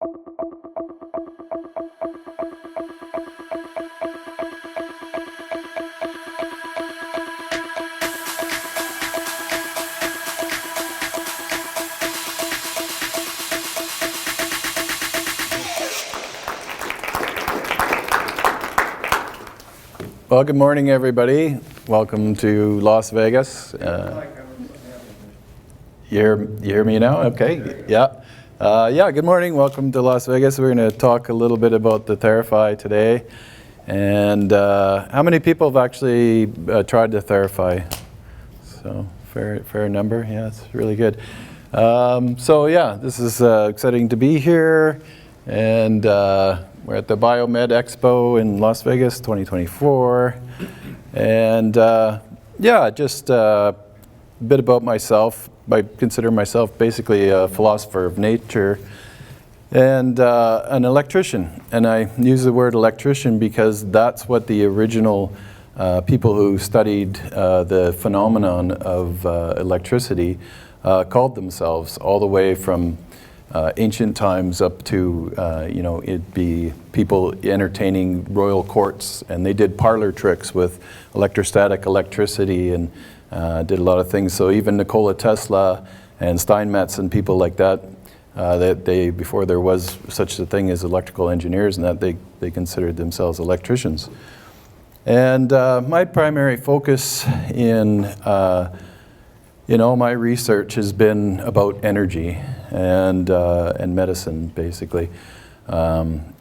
Well, good morning, everybody. Welcome to Las Vegas. You hear me now? Okay. Yeah. Good morning. Welcome to Las Vegas. We're going to talk a little bit about the Theraphi today. And how many people have actually tried the Theraphi? So fair number. Yeah, it's really good. This is exciting to be here. And we're at the Biomed Expo in Las Vegas 2024. And just a bit about myself. I consider myself basically a philosopher of nature and an electrician. And I use the word electrician because that's what the original people who studied the phenomenon of electricity called themselves, all the way from ancient times up to, it'd be people entertaining royal courts, and they did parlor tricks with electrostatic electricity and did a lot of things. So even Nikola Tesla and Steinmetz and people like that, before there was such a thing as electrical engineers, and that they considered themselves electricians. And my primary focus in my research has been about energy and medicine, basically. And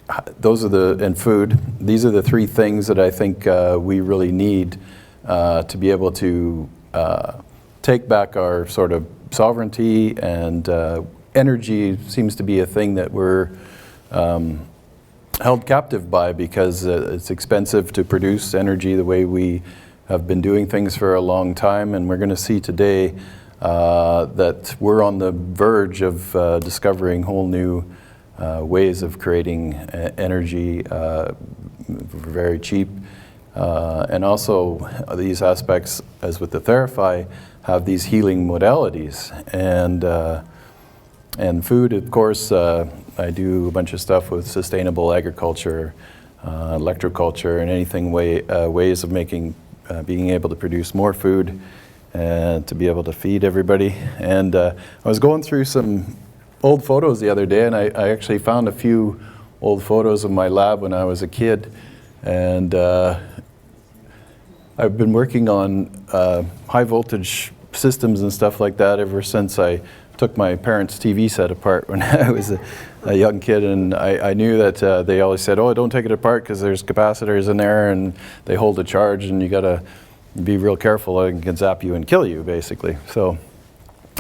food. These are the three things that I think we really need to be able to take back our sort of sovereignty, and energy seems to be a thing that we're held captive by because it's expensive to produce energy the way we have been doing things for a long time. And we're going to see today that we're on the verge of discovering whole new ways of creating energy very cheap. And also these aspects, as with the Theraphi, have these healing modalities. And food, of course, I do a bunch of stuff with sustainable agriculture, electroculture, and anything ways of being able to produce more food and to be able to feed everybody. And I was going through some old photos the other day, and I actually found a few old photos of my lab when I was a kid. And I've been working on high voltage systems and stuff like that ever since I took my parents' TV set apart when I was a young kid. And I knew that they always said, oh, don't take it apart because there's capacitors in there and they hold a charge and you got to be real careful, it can zap you and kill you, basically. So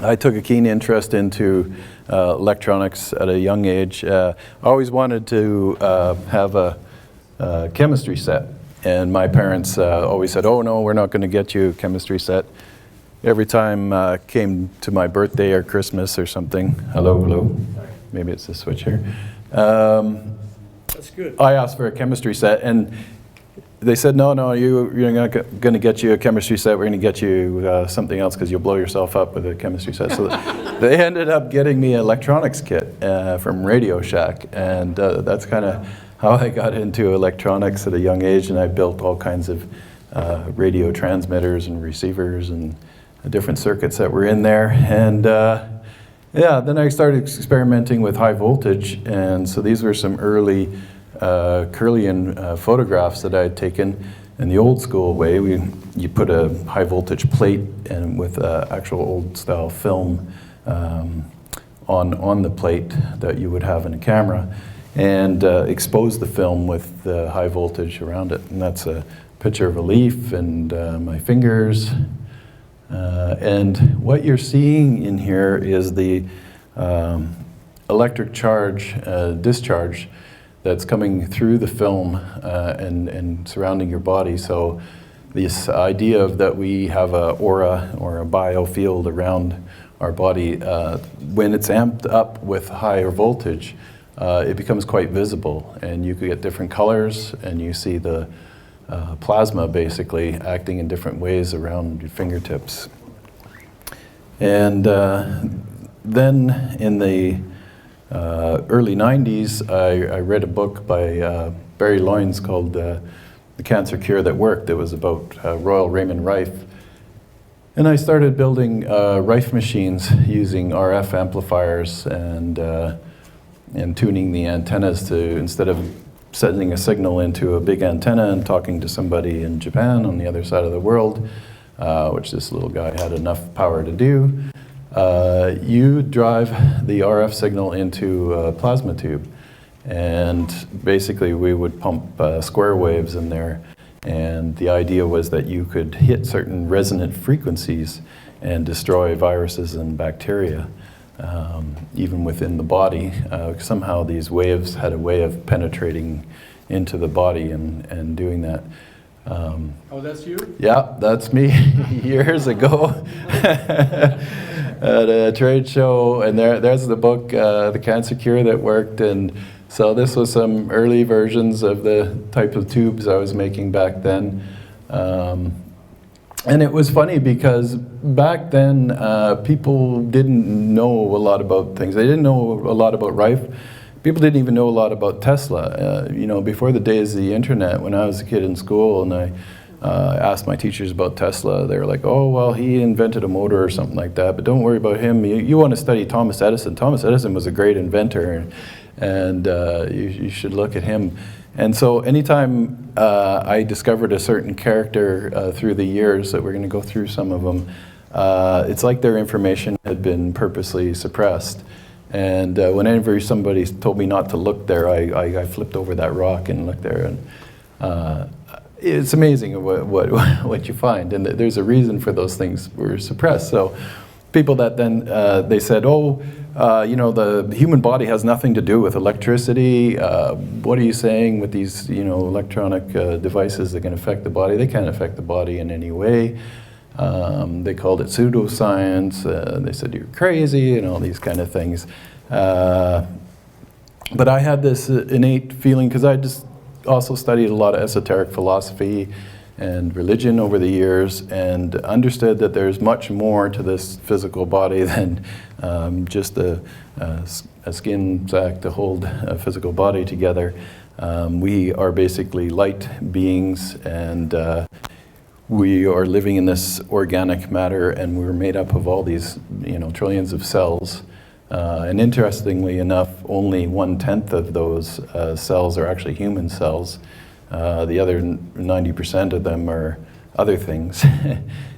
I took a keen interest into electronics at a young age. I always wanted to have a chemistry set. And my parents always said, oh, no, we're not going to get you a chemistry set. Every time came to my birthday or Christmas or something, hello, maybe it's the switch here. That's good. I asked for a chemistry set, and they said, no, you're not going to get you a chemistry set. We're going to get you something else because you'll blow yourself up with a chemistry set. So they ended up getting me an electronics kit from Radio Shack, and that's kind of how I got into electronics at a young age, and I built all kinds of radio transmitters and receivers and different circuits that were in there. And then I started experimenting with high voltage, and so these were some early Kirlian photographs that I had taken in the old school way. You put a high voltage plate and with actual old style film on the plate that you would have in a camera, and expose the film with the high voltage around it. And that's a picture of a leaf and my fingers. And what you're seeing in here is the electric charge discharge that's coming through the film and surrounding your body. So this idea of that we have a aura or a biofield around our body, when it's amped up with higher voltage, it becomes quite visible, and you could get different colors, and you see the plasma basically acting in different ways around your fingertips. And then in the early 90s, I read a book by Barry Loynes called The Cancer Cure That Worked. It was about Royal Raymond Rife. And I started building Rife machines using RF amplifiers and tuning the antennas to, instead of sending a signal into a big antenna and talking to somebody in Japan on the other side of the world, which this little guy had enough power to do, you drive the RF signal into a plasma tube. And basically we would pump square waves in there. And the idea was that you could hit certain resonant frequencies and destroy viruses and bacteria, even within the body. Somehow these waves had a way of penetrating into the body and doing that. Oh, that's you? Yeah, that's me years ago at a trade show. And there's the book, The Cancer Cure That Worked. And so this was some early versions of the type of tubes I was making back then. And it was funny because back then people didn't know a lot about things. They didn't know a lot about Rife. People didn't even know a lot about Tesla. You know, before the days of the internet, when I was a kid in school and I asked my teachers about Tesla, they were like, oh, well, he invented a motor or something like that, but don't worry about him. You want to study Thomas Edison. Thomas Edison was a great inventor. And you should look at him. And so anytime I discovered a certain character through the years, that we're going to go through some of them, it's like their information had been purposely suppressed. And whenever somebody told me not to look there, I flipped over that rock and looked there. And it's amazing what you find. And there's a reason for those things were suppressed. So people that then, they said, oh, you know, the human body has nothing to do with electricity. What are you saying with these, you know, electronic devices that can affect the body? They can't affect the body in any way. They called it pseudoscience. They said you're crazy and all these kind of things. But I had this innate feeling, because I just also studied a lot of esoteric philosophy and religion over the years, and understood that there's much more to this physical body than just a skin sac to hold a physical body together. We are basically light beings, and we are living in this organic matter, and we're made up of all these, you know, trillions of cells. And interestingly enough, only 1/10 of those cells are actually human cells. The other 90% of them are other things.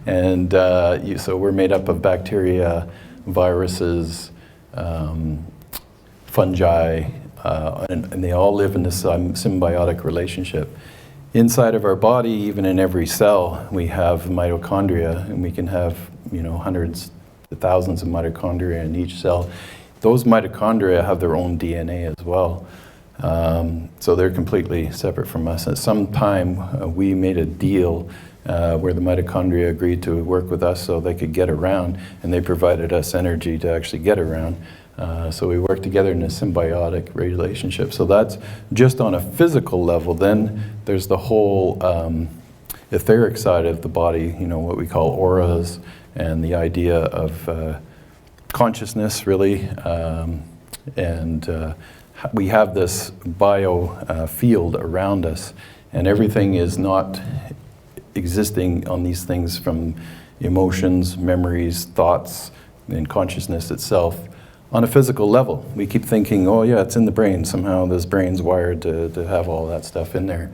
And so we're made up of bacteria, viruses, fungi, and they all live in this symbiotic relationship. Inside of our body, even in every cell, we have mitochondria, and we can have, you know, hundreds to thousands of mitochondria in each cell. Those mitochondria have their own DNA as well. So they're completely separate from us. At some time, we made a deal where the mitochondria agreed to work with us so they could get around, and they provided us energy to actually get around. So we work together in a symbiotic relationship. So that's just on a physical level. Then there's the whole etheric side of the body, you know, what we call auras, and the idea of consciousness, really. We have this bio field around us, and everything is not existing on these things, from emotions, memories, thoughts, and consciousness itself on a physical level. We keep thinking, oh yeah, it's in the brain. Somehow this brain's wired to have all that stuff in there.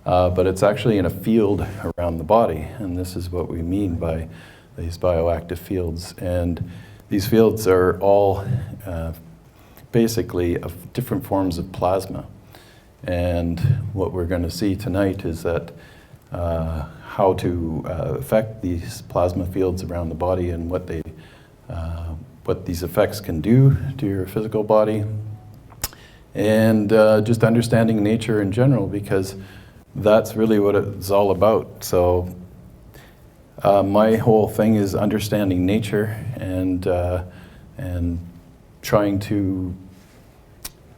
But it's actually in a field around the body, and this is what we mean by these bioactive fields. And these fields are all basically of different forms of plasma. And what we're going to see tonight is that how to affect these plasma fields around the body, and what these effects can do to your physical body, and just understanding nature in general, because that's really what it's all about. So my whole thing is understanding nature, and trying to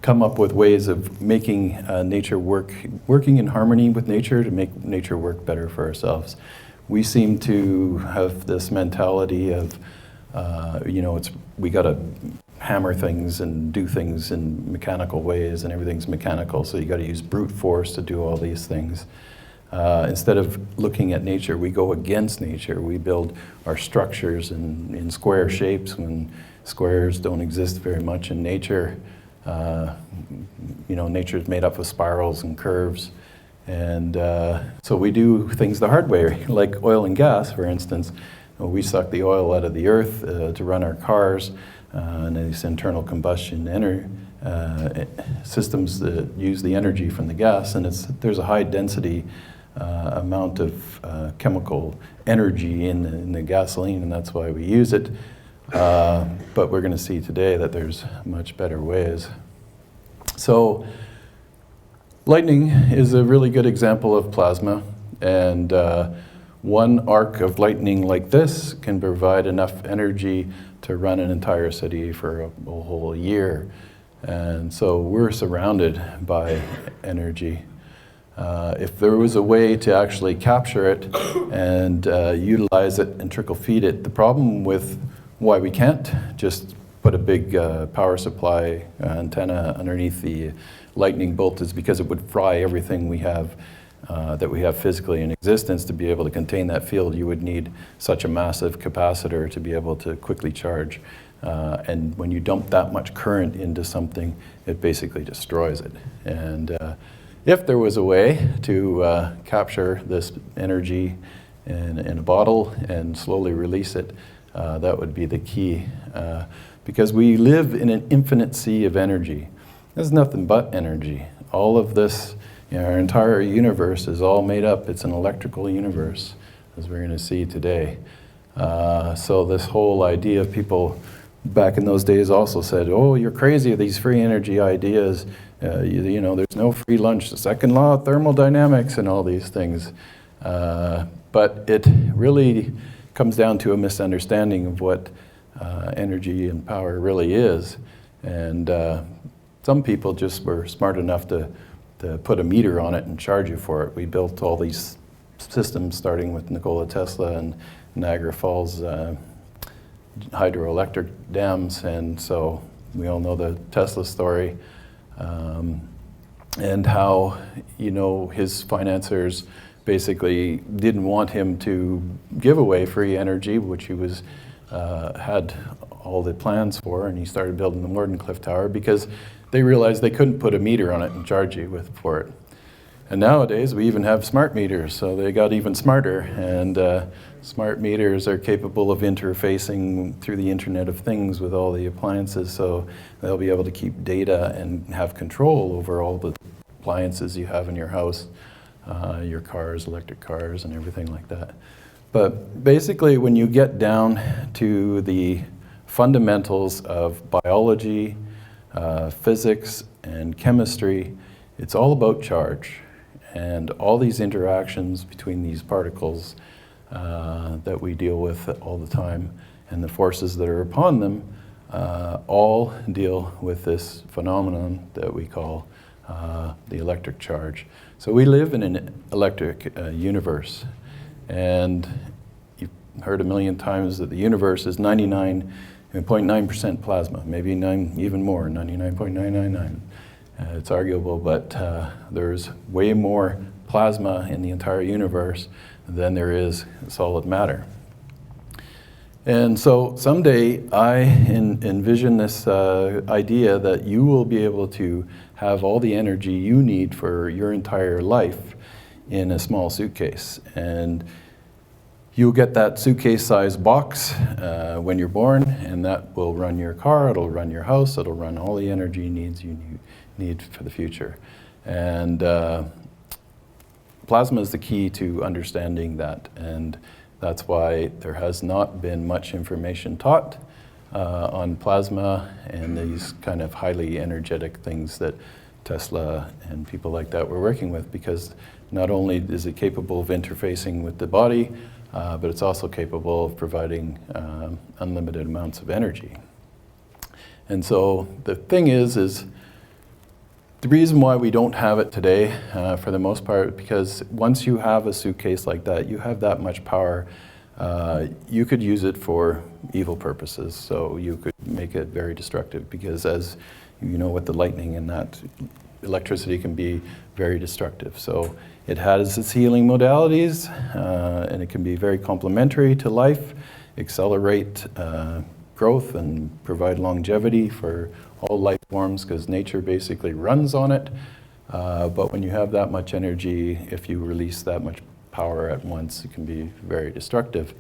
come up with ways of making nature working in harmony with nature, to make nature work better for ourselves. We seem to have this mentality of, you know, we got to hammer things and do things in mechanical ways, and everything's mechanical, so you got to use brute force to do all these things. Instead of looking at nature, we go against nature. We build our structures in square shapes when squares don't exist very much in nature. Nature is made up of spirals and curves. And so we do things the hard way, like oil and gas, for instance. We suck the oil out of the earth to run our cars, and these internal combustion systems that use the energy from the gas, and there's a high density amount of chemical energy in the gasoline, and that's why we use it. But we're going to see today that there's much better ways. So lightning is a really good example of plasma, and one arc of lightning like this can provide enough energy to run an entire city for a whole year. And so we're surrounded by energy. If there was a way to actually capture it and utilize it and trickle feed it, the problem with why we can't just put a big power supply antenna underneath the lightning bolt is because it would fry everything we have that we have physically in existence. To be able to contain that field, you would need such a massive capacitor to be able to quickly charge. And when you dump that much current into something, it basically destroys it. And if there was a way to capture this energy in a bottle and slowly release it, that would be the key. Because we live in an infinite sea of energy. There's nothing but energy. All of this, our entire universe is all made up. It's an electrical universe, as we're going to see today. So this whole idea of people back in those days also said, oh, you're crazy, these free energy ideas. There's no free lunch, the second law of thermodynamics and all these things. But it really comes down to a misunderstanding of what energy and power really is. And some people just were smart enough to put a meter on it and charge you for it. We built all these systems starting with Nikola Tesla and Niagara Falls hydroelectric dams, and so we all know the Tesla story, and how his financiers basically didn't want him to give away free energy, which he was had all the plans for, and he started building the Wardenclyffe Tower because they realized they couldn't put a meter on it and charge you for it. And nowadays we even have smart meters, so they got even smarter, and smart meters are capable of interfacing through the Internet of Things with all the appliances, so they'll be able to keep data and have control over all the appliances you have in your house, your cars, electric cars, and everything like that. But basically, when you get down to the fundamentals of biology, physics, and chemistry, it's all about charge. And all these interactions between these particles that we deal with all the time, and the forces that are upon them, all deal with this phenomenon that we call the electric charge. So we live in an electric universe. And you've heard a million times that the universe is 99.9% plasma, maybe even more, 99.999. It's arguable, but there's way more plasma in the entire universe than there is solid matter. And so someday I envision this idea that you will be able to have all the energy you need for your entire life in a small suitcase. And you'll get that suitcase-sized box when you're born, and that will run your car, it'll run your house, it'll run all the energy needs you need for the future. And plasma is the key to understanding that, and that's why there has not been much information taught on plasma and these kind of highly energetic things that Tesla and people like that were working with, because not only is it capable of interfacing with the body, but it's also capable of providing unlimited amounts of energy. And so the thing is the reason why we don't have it today, for the most part, because once you have a suitcase like that, you have that much power, you could use it for evil purposes. So you could make it very destructive, because as you know, with the lightning and that, electricity can be very destructive. So it has its healing modalities, and it can be very complementary to life, accelerate growth and provide longevity for all life forms, because nature basically runs on it. But when you have that much energy, if you release that much power at once, it can be very destructive.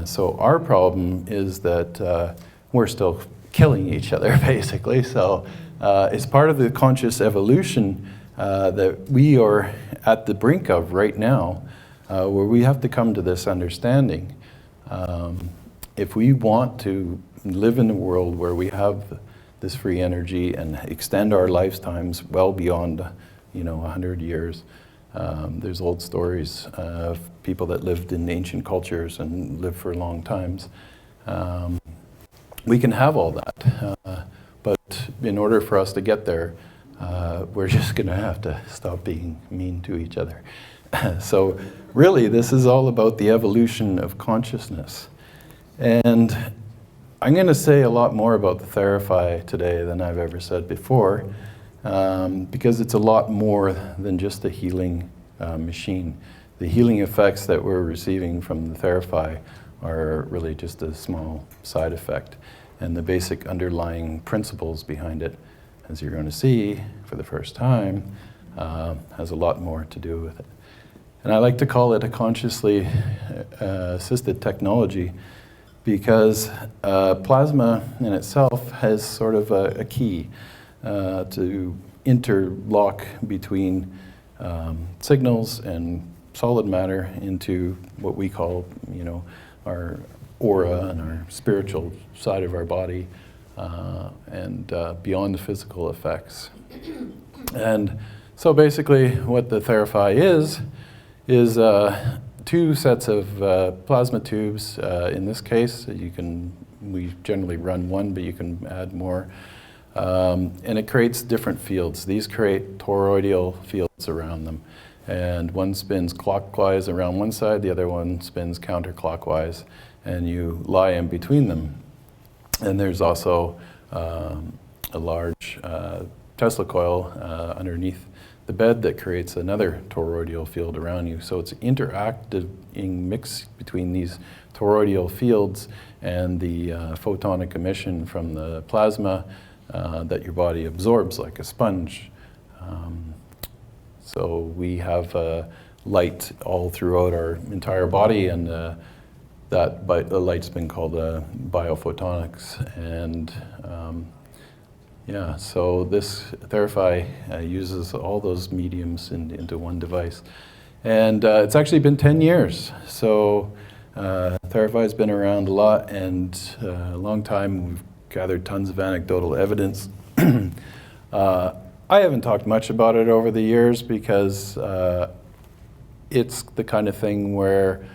So our problem is that we're still killing each other, basically. So it's part of the conscious evolution that we are at the brink of right now, where we have to come to this understanding. If we want to live in a world where we have this free energy and extend our lifetimes well beyond, 100 years, there's old stories of people that lived in ancient cultures and lived for long times. We can have all that, but in order for us to get there, we're just going to have to stop being mean to each other. So really, this is all about the evolution of consciousness. And I'm going to say a lot more about the Theraphi today than I've ever said before, because it's a lot more than just a healing machine. The healing effects that we're receiving from the Theraphi are really just a small side effect. And the basic underlying principles behind it, as you're going to see for the first time, has a lot more to do with it. And I like to call it a consciously assisted technology, because plasma in itself has sort of a key to interlock between signals and solid matter into what we call, our aura and our spiritual side of our body, and beyond the physical effects. And so basically what the Theraphi is two sets of plasma tubes. In this case, we generally run one, but you can add more. And it creates different fields. These create toroidal fields around them. And one spins clockwise around one side, the other one spins counterclockwise, and you lie in between them. And there's also a large Tesla coil underneath the bed that creates another toroidal field around you. So it's interacting mix between these toroidal fields and the photonic emission from the plasma that your body absorbs like a sponge. So we have light all throughout our entire body, and the light's been called biophotonics. And so this Theraphi uses all those mediums into one device. And it's actually been 10 years. So Theraphi has been around a lot, and a long time. We've gathered tons of anecdotal evidence. I haven't talked much about it over the years, because it's the kind of thing where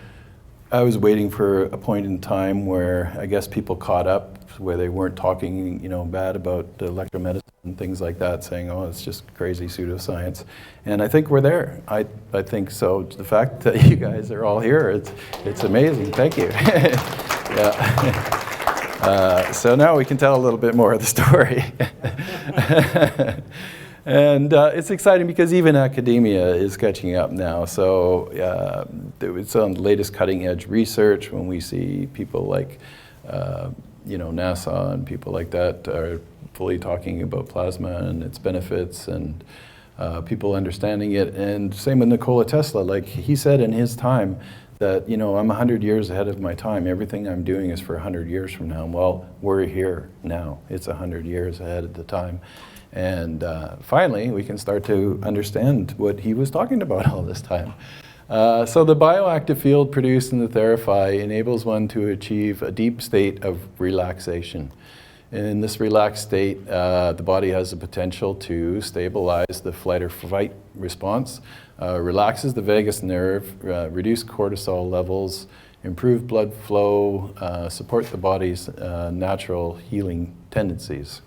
I was waiting for a point in time where I guess people caught up, where they weren't talking, bad about electro-medicine and things like that, saying, oh, it's just crazy pseudoscience. And I think we're there. I think so. The fact that you guys are all here, it's amazing. Thank you. So now we can tell a little bit more of the story. And it's exciting because even academia is catching up now. So it's on the latest cutting edge research when we see people like NASA and people like that are fully talking about plasma and its benefits, and people understanding it. And same with Nikola Tesla. Like he said in his time that, I'm 100 years ahead of my time. Everything I'm doing is for 100 years from now. Well, we're here now. It's 100 years ahead of the time. And finally, we can start to understand what he was talking about all this time. So the bioactive field produced in the Theraphi enables one to achieve a deep state of relaxation. In this relaxed state, the body has the potential to stabilize the flight or fight response, relaxes the vagus nerve, reduce cortisol levels, improve blood flow, support the body's natural healing tendencies.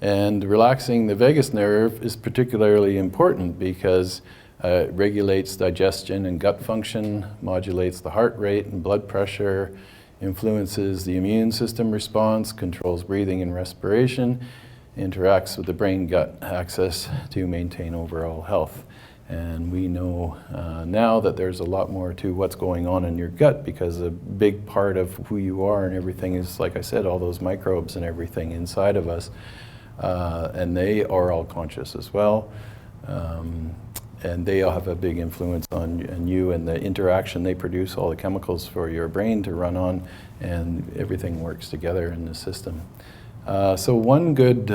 And relaxing the vagus nerve is particularly important because it regulates digestion and gut function, modulates the heart rate and blood pressure, influences the immune system response, controls breathing and respiration, interacts with the brain-gut axis to maintain overall health. And we know now that there's a lot more to what's going on in your gut, because a big part of who you are and everything is, like I said, all those microbes and everything inside of us. And they are all conscious as well. And they all have a big influence on you and the interaction they produce, all the chemicals for your brain to run on, and everything works together in the system. So one good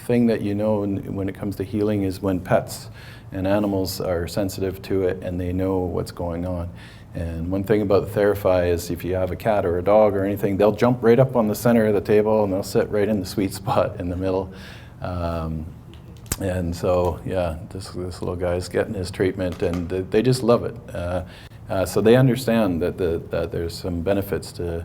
thing that you know when it comes to healing is when pets and animals are sensitive to it and they know what's going on. And one thing about the Theraphi is if you have a cat or a dog or anything, they'll jump right up on the center of the table and they'll sit right in the sweet spot in the middle. And so, yeah, this little guy's getting his treatment, and they just love it. So they understand that there's some benefits to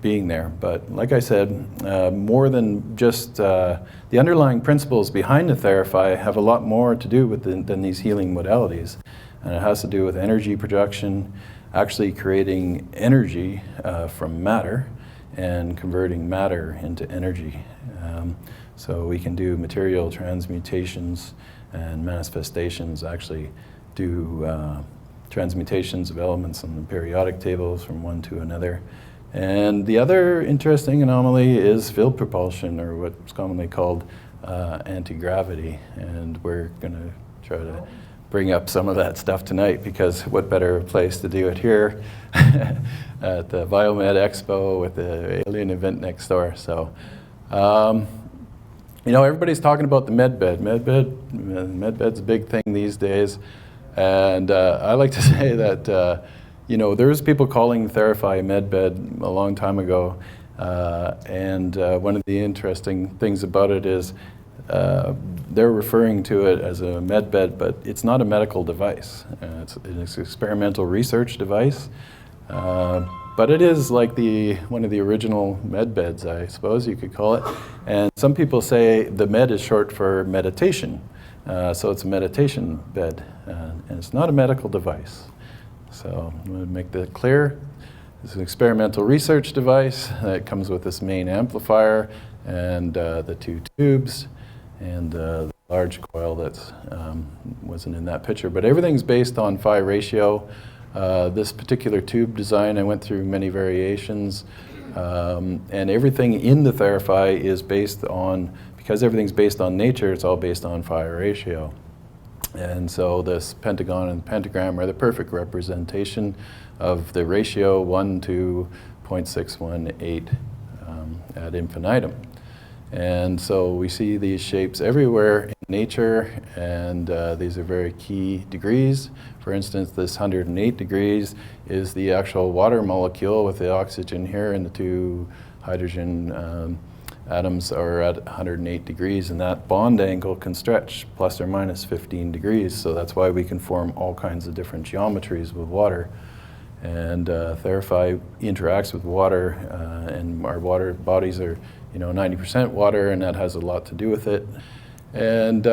being there. But like I said, more than just the underlying principles behind the Theraphi have a lot more to do with than these healing modalities. And it has to do with energy production, actually creating energy from matter and converting matter into energy. So we can do material transmutations and manifestations, actually do transmutations of elements on the periodic tables from one to another. And the other interesting anomaly is field propulsion, or what's commonly called anti-gravity. And we're going to try to bring up some of that stuff tonight, because what better place to do it here at the Biomed Expo with the alien event next door. So. You know, everybody's talking about the medbed. Medbed's a big thing these days. And I like to say that, you know, there was people calling Theraphi a medbed a long time ago. And one of the interesting things about it is they're referring to it as a medbed, but it's not a medical device. It's an experimental research device. But it is like one of the original medbeds, I suppose you could call it. And some people say the med is short for meditation. So it's a meditation bed, and it's not a medical device. So I'm going to make that clear. It's an experimental research device that comes with this main amplifier and the two tubes and the large coil that wasn't in that picture. But everything's based on phi ratio. This particular tube design, I went through many variations, and everything in the Theraphi is based on, because everything's based on nature, it's all based on phi ratio. And so this pentagon and pentagram are the perfect representation of the ratio 1 to 0.618 ad infinitum. And so we see these shapes everywhere in nature, and these are very key degrees. For instance, this 108 degrees is the actual water molecule with the oxygen here, and the two hydrogen atoms are at 108 degrees, and that bond angle can stretch plus or minus 15 degrees. So that's why we can form all kinds of different geometries with water. And Theraphi interacts with water, and our water bodies are 90% water, and that has a lot to do with it. And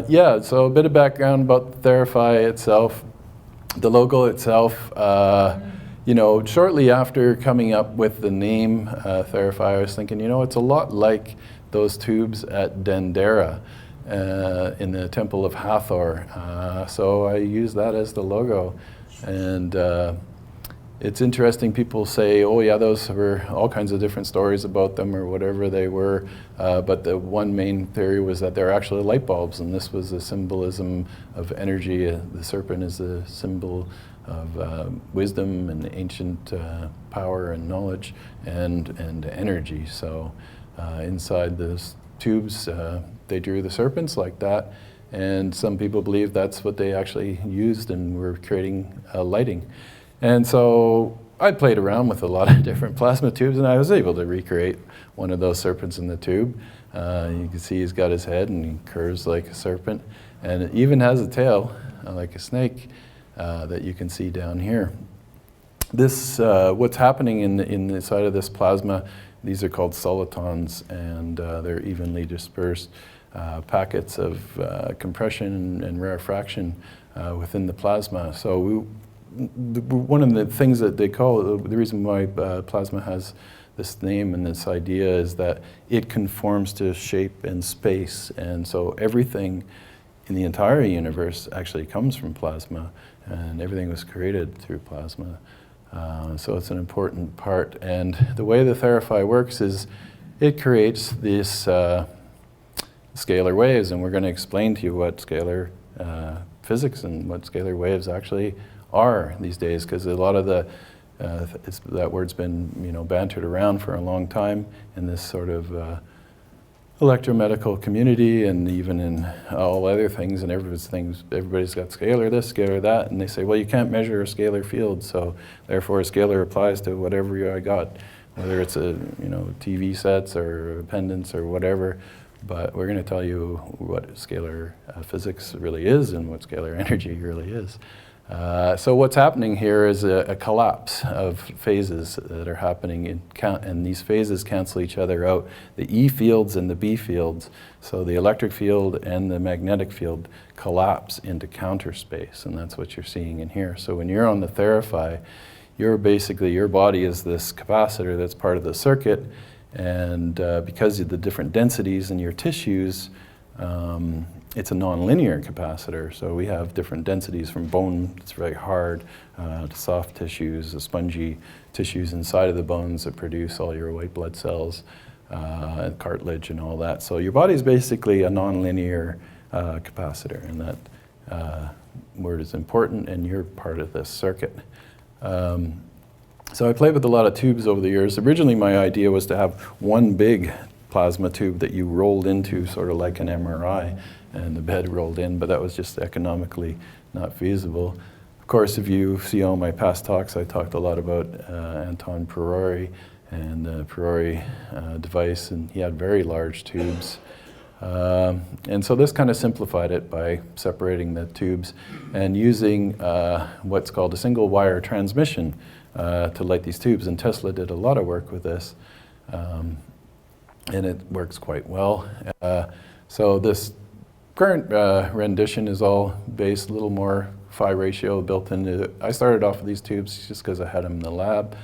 yeah, so a bit of background about the Theraphi itself. The logo itself, shortly after coming up with the name Theraphi, I was thinking, it's a lot like those tubes at Dendera in the Temple of Hathor. So I used that as the logo. And it's interesting, people say, oh yeah, those were all kinds of different stories about them or whatever they were, but the one main theory was that they're actually light bulbs, and this was a symbolism of energy. The serpent is a symbol of wisdom and ancient power and knowledge and energy. So inside those tubes, they drew the serpents like that, and some people believe that's what they actually used and were creating lighting. And so I played around with a lot of different plasma tubes, and I was able to recreate one of those serpents in the tube. You can see he's got his head and he curves like a serpent, and it even has a tail like a snake that you can see down here. This, what's happening in the side of this plasma, these are called solitons, and they're evenly dispersed packets of compression and rarefaction within the plasma. So one of the things that they call, the reason why plasma has this name and this idea is that it conforms to shape and space, and so everything in the entire universe actually comes from plasma, and everything was created through plasma. So it's an important part, and the way the Theraphi works is it creates these scalar waves, and we're going to explain to you what scalar physics and what scalar waves actually are these days, because a lot of the that word's been bantered around for a long time in this sort of electromedical community, and even in all other things, and everybody's got scalar this, scalar that, and they say, well, you can't measure a scalar field, so therefore a scalar applies to whatever I got, whether it's a TV sets or pendants or whatever. But we're going to tell you what scalar physics really is and what scalar energy really is. So what's happening here is a collapse of phases that are happening, and these phases cancel each other out. The E fields and the B fields, so the electric field and the magnetic field, collapse into counter space, and that's what you're seeing in here. So when you're on the Theraphi, your body is this capacitor that's part of the circuit, and because of the different densities in your tissues, it's a nonlinear capacitor. So we have different densities from bone that's very hard to soft tissues, the spongy tissues inside of the bones that produce all your white blood cells, and cartilage and all that. So your body is basically a nonlinear capacitor, and that word is important, and you're part of this circuit. So I played with a lot of tubes over the years. Originally my idea was to have one big plasma tube that you rolled into, sort of like an MRI, and the bed rolled in, but that was just economically not feasible. Of course, if you see all my past talks, I talked a lot about Anton Perori and the Perori device, and he had very large tubes. And so this kind of simplified it by separating the tubes and using what's called a single wire transmission to light these tubes, and Tesla did a lot of work with this, and it works quite well. So this current rendition is all based a little more phi ratio built into it. I started off with these tubes just because I had them in the lab,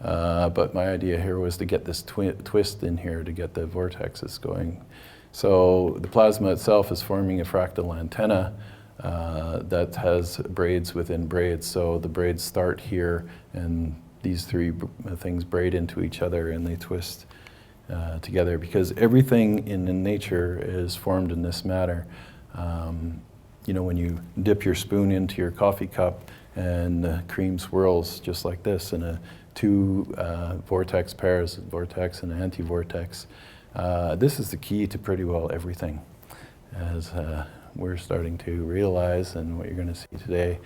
but my idea here was to get this twist in here to get the vortexes going. So the plasma itself is forming a fractal antenna that has braids within braids. So the braids start here, and these three things braid into each other, and they twist together, because everything in nature is formed in this manner. When you dip your spoon into your coffee cup and the cream swirls just like this in two vortex pairs, vortex and anti-vortex, this is the key to pretty well everything, as we're starting to realize, and what you're going to see today.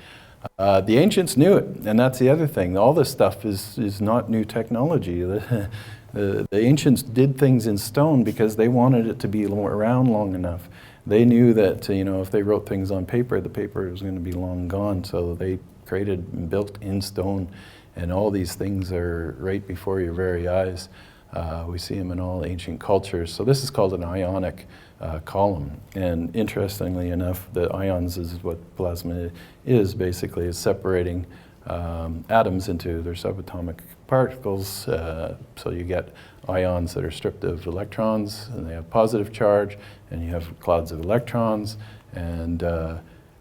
The ancients knew it, and that's the other thing. All this stuff is not new technology. The ancients did things in stone because they wanted it to be around long enough. They knew that if they wrote things on paper, the paper was going to be long gone, so they created and built in stone, and all these things are right before your very eyes. We see them in all ancient cultures. So this is called an ionic column, and interestingly enough, the ions is what plasma is basically. It's separating atoms into their subatomic particles, so you get ions that are stripped of electrons, and they have positive charge, and you have clouds of electrons, and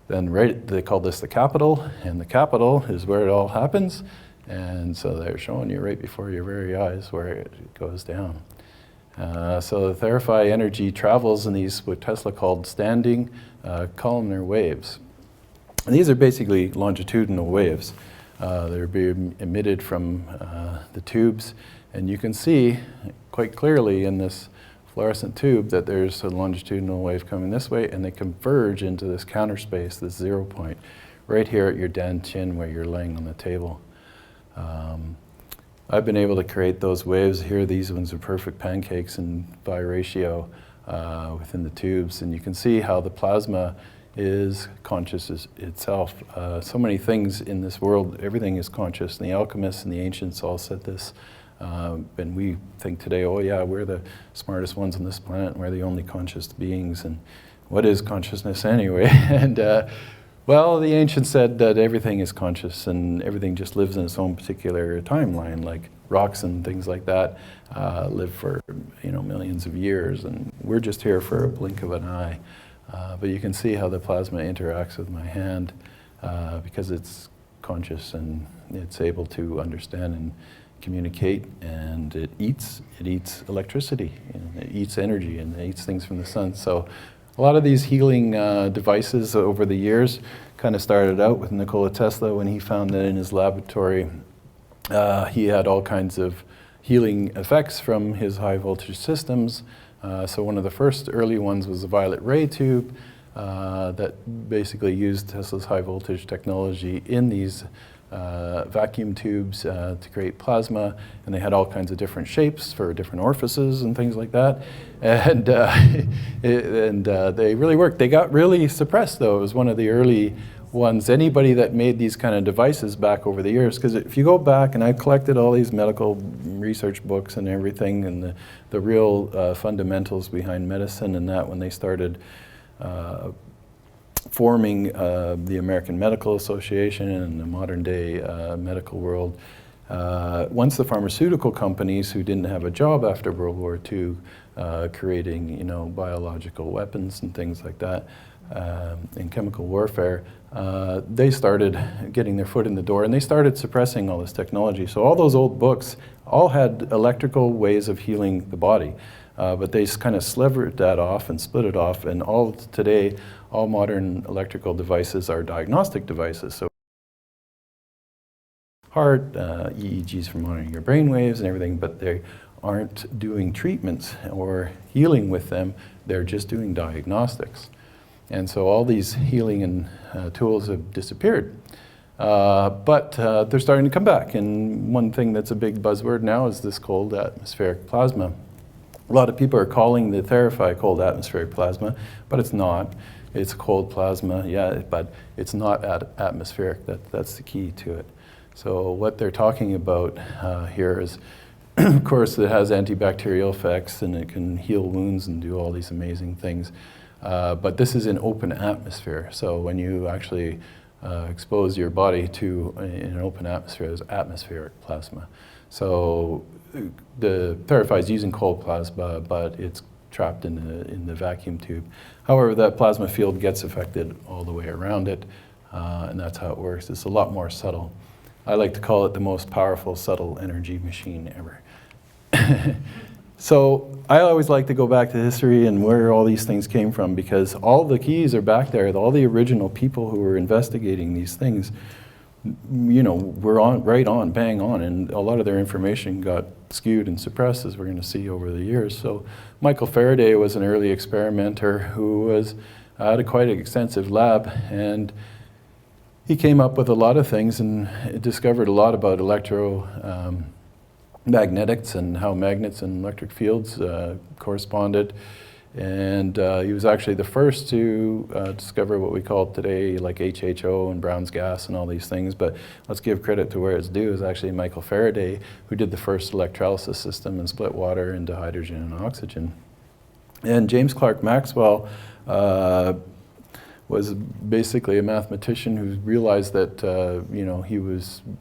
then they call this the capital, and the capital is where it all happens, and so they're showing you right before your very eyes where it goes down. So the Theraphi energy travels in these, what Tesla called standing columnar waves. And these are basically longitudinal waves. They're being emitted from the tubes, and you can see quite clearly in this fluorescent tube that there's a longitudinal wave coming this way, and they converge into this counter space, this 0 point, right here at your dantian where you're laying on the table. I've been able to create those waves here. These ones are perfect pancakes in phi ratio within the tubes, and you can see how the plasma is conscious itself. So many things in this world, everything is conscious, and the alchemists and the ancients all said this, and we think today, oh yeah, we're the smartest ones on this planet, and we're the only conscious beings, and what is consciousness anyway? And Well, the ancients said that everything is conscious and everything just lives in its own particular timeline, like rocks and things like that live for millions of years, and we're just here for a blink of an eye. But you can see how the plasma interacts with my hand because it's conscious and it's able to understand and communicate, and it eats electricity, and it eats energy, and it eats things from the sun. So a lot of these healing devices over the years kind of started out with Nikola Tesla when he found that in his laboratory he had all kinds of healing effects from his high voltage systems. So one of the first early ones was the violet ray tube that basically used Tesla's high voltage technology in these vacuum tubes to create plasma, and they had all kinds of different shapes for different orifices and things like that, and they really worked. They got really suppressed though. It was one of the early ones. Anybody that made these kind of devices back over the years, because if you go back, and I collected all these medical research books and everything, and the real fundamentals behind medicine and that, when they started forming the American Medical Association and the modern day medical world. Once the pharmaceutical companies who didn't have a job after World War II creating biological weapons and things like that in chemical warfare, they started getting their foot in the door and they started suppressing all this technology. So all those old books all had electrical ways of healing the body. But they kind of slivered that off and split it off, and today, all modern electrical devices are diagnostic devices. So heart, EEGs for monitoring your brain waves and everything, but they aren't doing treatments or healing with them, they're just doing diagnostics. And so all these healing and tools have disappeared. But they're starting to come back, and one thing that's a big buzzword now is this cold atmospheric plasma. A lot of people are calling the Theraphi cold atmospheric plasma, but it's not. It's cold plasma, yeah, but it's not atmospheric. That's the key to it. So what they're talking about here is, of course, it has antibacterial effects and it can heal wounds and do all these amazing things. But this is an open atmosphere. So when you actually expose your body to in an open atmosphere, there's atmospheric plasma. So the Theraphi is using cold plasma, but it's trapped in the vacuum tube. However, that plasma field gets affected all the way around it, and that's how it works. It's a lot more subtle. I like to call it the most powerful subtle energy machine ever. So I always like to go back to history and where all these things came from, because all the keys are back there. All the original people who were investigating these things, were right on, bang on, and a lot of their information got skewed and suppressed, as we're going to see over the years. So Michael Faraday was an early experimenter who had a quite extensive lab, and he came up with a lot of things and discovered a lot about electromagnetics and how magnets and electric fields corresponded. And he was actually the first to discover what we call today like HHO and Brown's gas and all these things, but let's give credit to where it's due. Is actually Michael Faraday, who did the first electrolysis system and split water into hydrogen and oxygen. And James Clerk Maxwell was basically a mathematician who realized that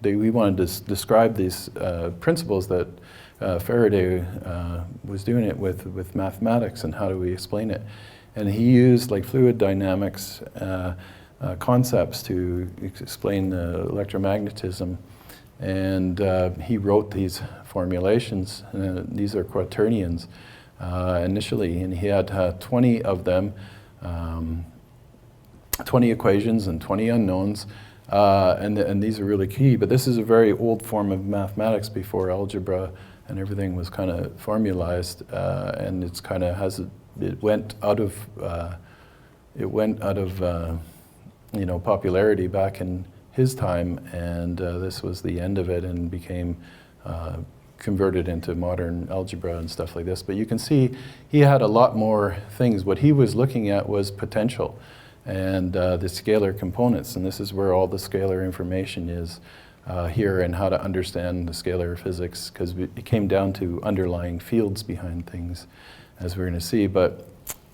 he wanted to describe these principles that Faraday was doing it with mathematics, and how do we explain it. And he used like fluid dynamics concepts to explain the electromagnetism. And he wrote these formulations, these are quaternions initially, and he had 20 of them, 20 equations and 20 unknowns. And these are really key, but this is a very old form of mathematics before algebra and everything was kind of formalized, and it's kind of it went out of popularity back in his time, and this was the end of it, and became converted into modern algebra and stuff like this. But you can see he had a lot more things. What he was looking at was potential and the scalar components, and this is where all the scalar information is here, and how to understand the scalar physics, because it came down to underlying fields behind things, as we're going to see. But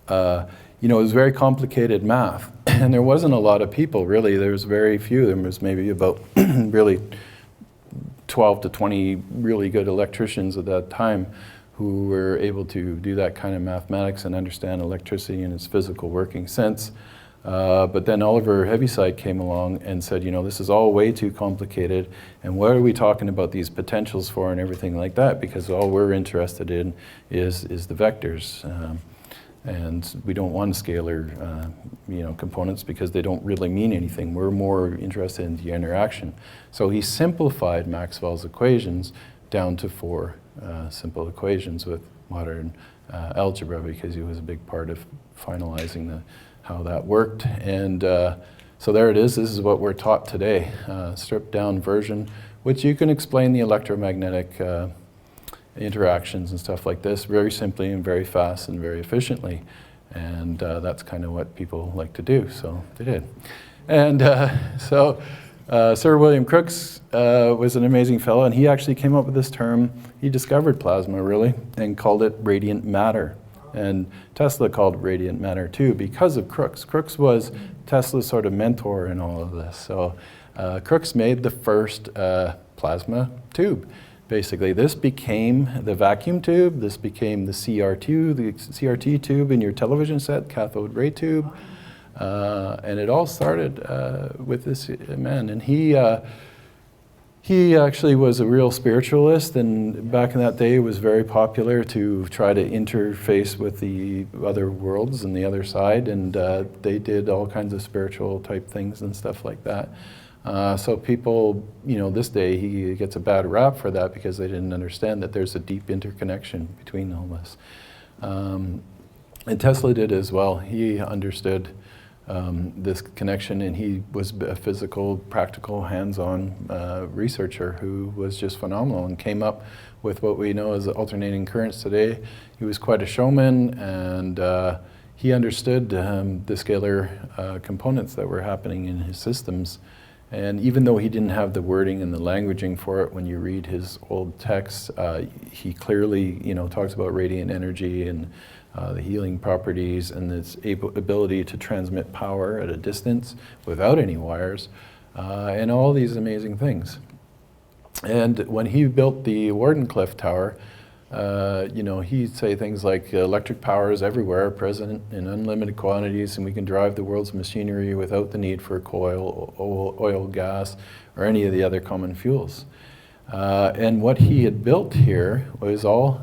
it was very complicated math, and there wasn't a lot of people, really. There was very few. There was maybe about really 12 to 20 really good electricians at that time who were able to do that kind of mathematics and understand electricity in its physical working sense. But then Oliver Heaviside came along and said, you know, this is all way too complicated, and what are we talking about these potentials for and everything like that, because all we're interested in is the vectors. And we don't want scalar components because they don't really mean anything. We're more interested in the interaction. So he simplified Maxwell's equations down to 4 simple equations with modern algebra, because he was a big part of finalizing how that worked. And so there it is. This is what we're taught today, stripped down version, which you can explain the electromagnetic interactions and stuff like this very simply and very fast and very efficiently. And that's kind of what people like to do, so they did. And Sir William Crookes was an amazing fellow, and he actually came up with this term. He discovered plasma, really, and called it radiant matter. And Tesla called it radiant matter too, because of Crookes. Crookes was Tesla's sort of mentor in all of this. So Crookes made the first plasma tube. Basically, this became the vacuum tube. This became the CRT tube in your television set, cathode ray tube. And it all started with this man. And he actually was a real spiritualist, and back in that day it was very popular to try to interface with the other worlds and the other side, and they did all kinds of spiritual type things and stuff like that. So people, this day he gets a bad rap for that because they didn't understand that there's a deep interconnection between all this. And Tesla did as well. He understood this connection, and he was a physical, practical, hands-on researcher who was just phenomenal and came up with what we know as alternating currents today. He was quite a showman, and he understood the scalar components that were happening in his systems. And even though he didn't have the wording and the languaging for it, when you read his old texts, he clearly, talks about radiant energy and the healing properties and its ability to transmit power at a distance without any wires, and all these amazing things. And when he built the Wardenclyffe Tower, he'd say things like electric power is everywhere, present in unlimited quantities, and we can drive the world's machinery without the need for coal, oil, gas, or any of the other common fuels. And what he had built here was all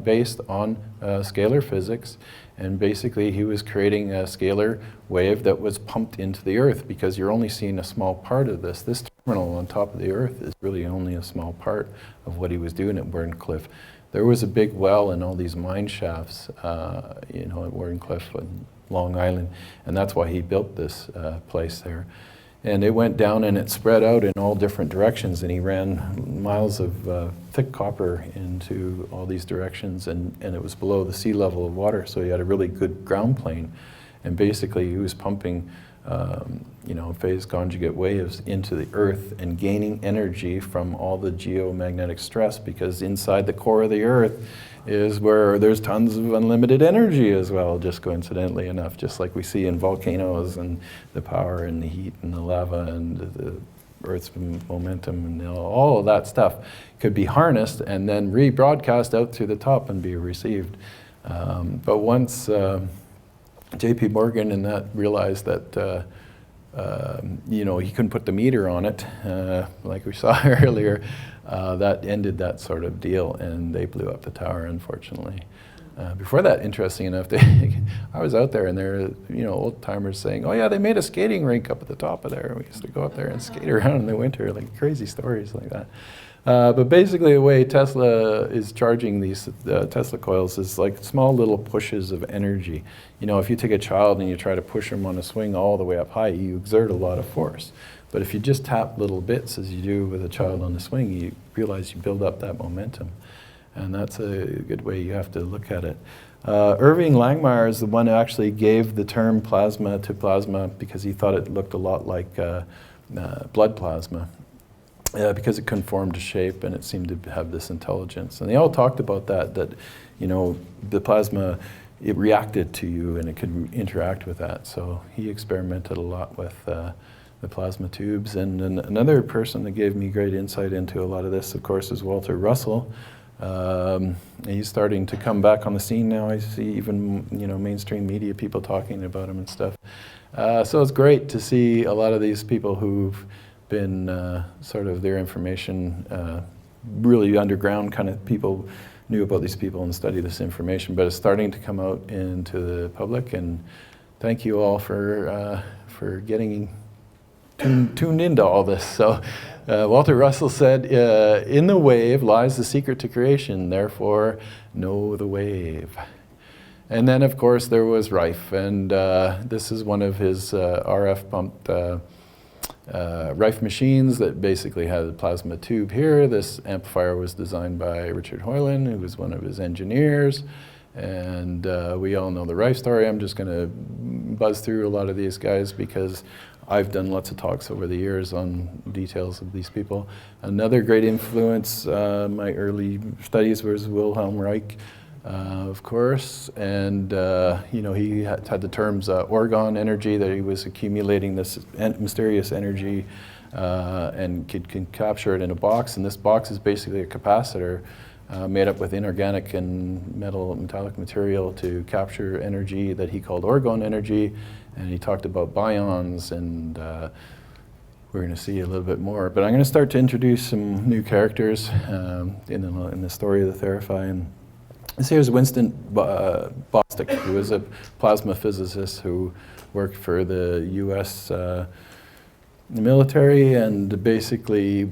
based on scalar physics, and basically he was creating a scalar wave that was pumped into the Earth, because you're only seeing a small part of this. This terminal on top of the Earth is really only a small part of what he was doing at Wardenclyffe. There was a big well and all these mine shafts, at Wardenclyffe and Long Island, and that's why he built this place there. And it went down and it spread out in all different directions, and he ran miles of thick copper into all these directions, and it was below the sea level of water, so he had a really good ground plane. And basically he was pumping phase conjugate waves into the Earth and gaining energy from all the geomagnetic stress, because inside the core of the Earth is where there's tons of unlimited energy as well, just coincidentally enough, just like we see in volcanoes and the power and the heat and the lava and the Earth's momentum, and all of that stuff could be harnessed and then rebroadcast out through the top and be received. But once J.P. Morgan and that realized that he couldn't put the meter on it, like we saw earlier, that ended that sort of deal, and they blew up the tower, unfortunately. Before that, interesting enough, I was out there, and there were old timers saying, "Oh yeah, they made a skating rink up at the top of there. We used to go up there and skate around in the winter," like crazy stories like that. But basically, the way Tesla is charging these Tesla coils is like small little pushes of energy. If you take a child and you try to push them on a swing all the way up high, you exert a lot of force. But if you just tap little bits, as you do with a child on the swing, you realize you build up that momentum. And that's a good way you have to look at it. Irving Langmuir is the one who actually gave the term plasma to plasma, because he thought it looked a lot like blood plasma. Because it conformed to shape and it seemed to have this intelligence. And they all talked about that the plasma it reacted to you and it could interact with that. So he experimented a lot with the plasma tubes. And another person that gave me great insight into a lot of this, of course, is Walter Russell. He's starting to come back on the scene now. I see even mainstream media people talking about him and stuff. So it's great to see a lot of these people who've been sort of their information really underground kind of people knew about these people and studied this information, but it's starting to come out into the public. And thank you all for getting tuned into all this. So Walter Russell said, in the wave lies the secret to creation, therefore know the wave. And then of course there was Rife, and this is one of his RF pumped Rife machines that basically had a plasma tube here. This amplifier was designed by Richard Hoyland, who was one of his engineers. And we all know the Rife story. I'm just going to buzz through a lot of these guys because I've done lots of talks over the years on details of these people. Another great influence, my early studies was Wilhelm Reich, of course, and he had the terms orgone energy, that he was accumulating this mysterious energy and can capture it in a box, and this box is basically a capacitor made up with inorganic and metallic material to capture energy that he called orgone energy, and he talked about bions, and we're going to see a little bit more. But I'm going to start to introduce some new characters in the story of the Theraphi. And this here's Winston Bostick, who was a plasma physicist who worked for the U.S. Military and basically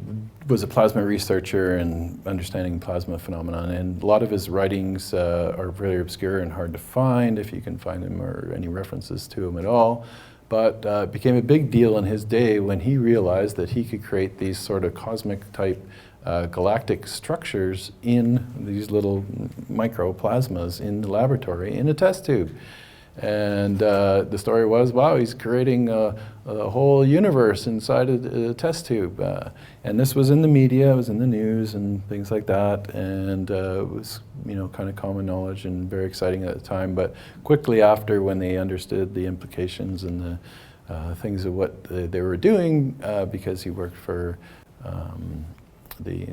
was a plasma researcher and understanding plasma phenomenon. And a lot of his writings are very obscure and hard to find, if you can find them or any references to them at all. But it became a big deal in his day when he realized that he could create these sort of cosmic type galactic structures in these little microplasmas in the laboratory in a test tube. And the story was, wow, he's creating a whole universe inside a test tube. And this was in the media, it was in the news and things like that. And it was, kind of common knowledge and very exciting at the time. But quickly after, when they understood the implications and the things of what they were doing, because he worked for the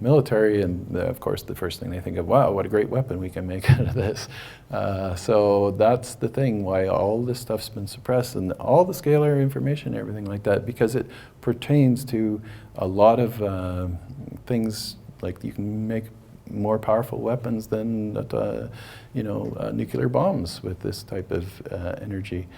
military, and of course the first thing they think of, wow, what a great weapon we can make out of this. So that's the thing, why all this stuff's been suppressed and all the scalar information and everything like that, because it pertains to a lot of things, like you can make more powerful weapons than nuclear bombs with this type of energy.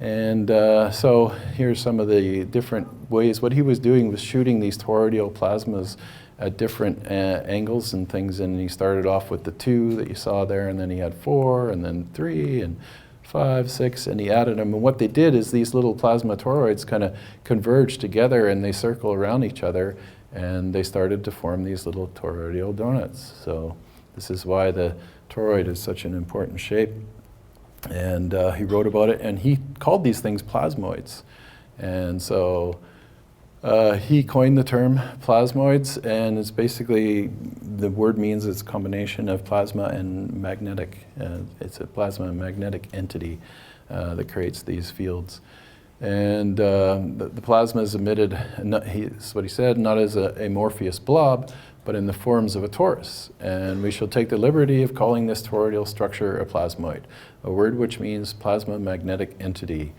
And so here's some of the different ways. What he was doing was shooting these toroidal plasmas at different angles and things, and he started off with the 2 that you saw there, and then he had 4, and then 3, and 5, 6, and he added them. And what they did is these little plasma toroids kind of converged together, and they circle around each other, and they started to form these little toroidal donuts. So this is why the toroid is such an important shape. And he wrote about it, and he called these things plasmoids. And so he coined the term plasmoids, and it's basically, the word means it's a combination of plasma and magnetic. It's a plasma and magnetic entity that creates these fields. And the plasma is emitted, that's what he said, not as an amorphous blob, but in the forms of a torus. And we shall take the liberty of calling this toroidal structure a plasmoid, a word which means plasma magnetic entity.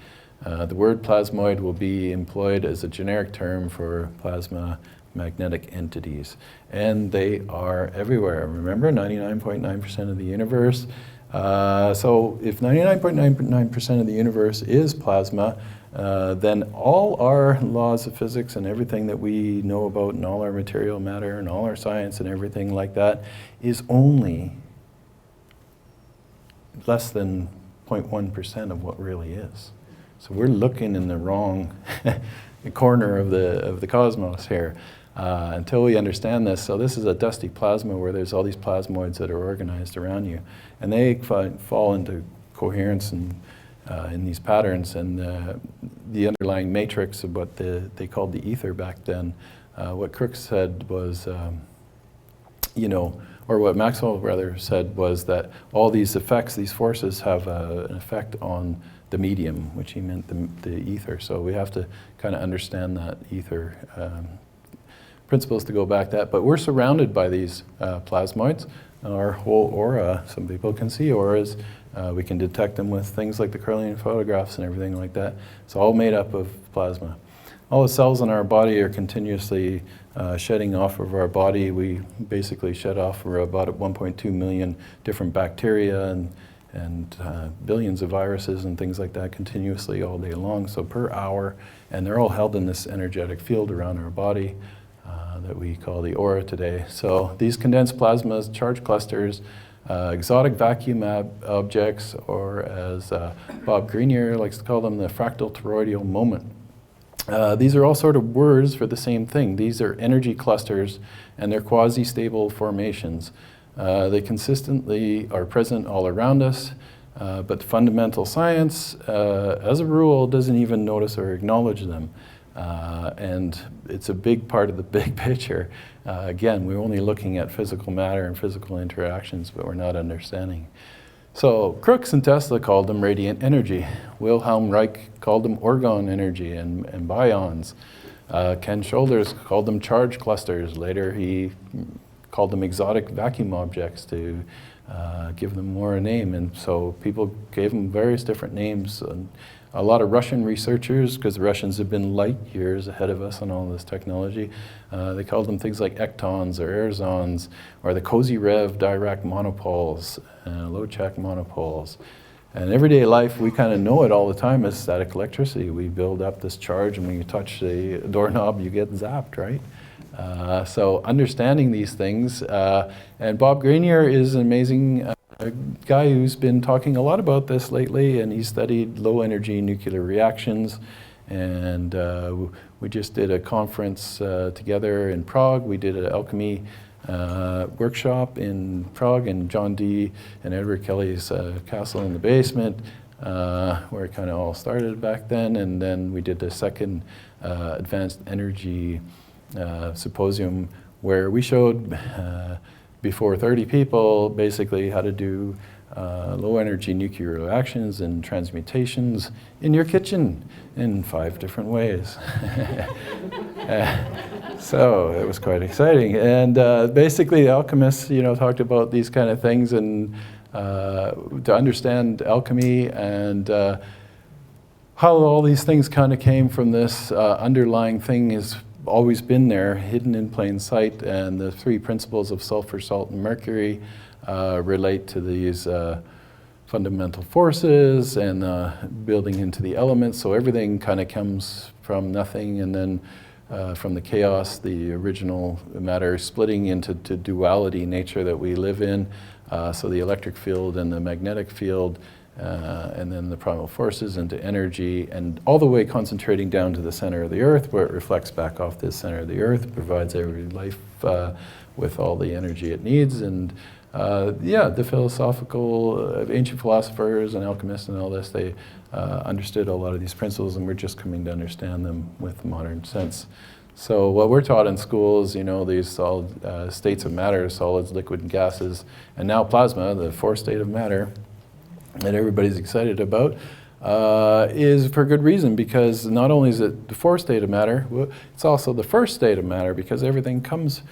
The word plasmoid will be employed as a generic term for plasma magnetic entities. And they are everywhere. Remember, 99.9% of the universe. So if 99.99% of the universe is plasma, then all our laws of physics and everything that we know about and all our material matter and all our science and everything like that is only less than 0.1% of what really is. So we're looking in the wrong corner of the cosmos here until we understand this. So this is a dusty plasma where there's all these plasmoids that are organized around you, and they fall into coherence and in these patterns, and the underlying matrix of what they called the ether back then. What Crookes said was, or what Maxwell rather said was that all these effects, these forces have an effect on the medium, which he meant the ether. So we have to kind of understand that ether principles to go back to that. But we're surrounded by these plasmoids. Our whole aura, some people can see auras. We can detect them with things like the Kirlian photographs and everything like that. It's all made up of plasma. All the cells in our body are continuously shedding off of our body. We basically shed off about 1.2 million different bacteria and billions of viruses and things like that continuously all day long, so per hour. And they're all held in this energetic field around our body that we call the aura today. So these condensed plasmas, charge clusters, exotic vacuum objects, or as Bob Grenier likes to call them, the fractal toroidal moment. These are all sort of words for the same thing. These are energy clusters, and they're quasi-stable formations. They consistently are present all around us, but fundamental science, as a rule, doesn't even notice or acknowledge them. And it's a big part of the big picture. Again, we're only looking at physical matter and physical interactions, but we're not understanding. So Crookes and Tesla called them radiant energy. Wilhelm Reich called them orgone energy and byons. Ken Shoulders called them charge clusters. Later he called them exotic vacuum objects to give them more a name. And so people gave them various different names. And a lot of Russian researchers, because the Russians have been light years ahead of us on all this technology, they called them things like ectons or erzons, or the Kozyrev Dirac monopoles, Low-Chak monopoles. And in everyday life, we kind of know it all the time as static electricity. We build up this charge, and when you touch the doorknob, you get zapped, right? So understanding these things, and Bob Grenier is an amazing guy who's been talking a lot about this lately, and he studied low energy nuclear reactions. And we just did a conference together in Prague. We did an Alchemy workshop in Prague, in John Dee and Edward Kelly's castle in the basement, where it kind of all started back then. And then we did the second advanced energy symposium, where we showed before 30 people basically how to do low energy nuclear reactions and transmutations in your kitchen in 5 different ways. So it was quite exciting. And basically the alchemists, talked about these kind of things, and to understand alchemy and how all these things kind of came from this underlying thing is always been there, hidden in plain sight. And the 3 principles of sulfur, salt, and mercury relate to these fundamental forces and building into the elements. So everything kind of comes from nothing, and then from the chaos, the original matter splitting into duality nature that we live in. So the electric field and the magnetic field, and then the primal forces into energy, and all the way concentrating down to the center of the earth, where it reflects back off the center of the earth, provides every life with all the energy it needs. And the philosophical, ancient philosophers and alchemists and all this, they understood a lot of these principles, and we're just coming to understand them with modern sense. So what we're taught in schools, these solid states of matter, solids, liquid, and gases, and now plasma, the 4th state of matter, that everybody's excited about, is for good reason, because not only is it the 4th state of matter, it's also the 1st state of matter, because everything comes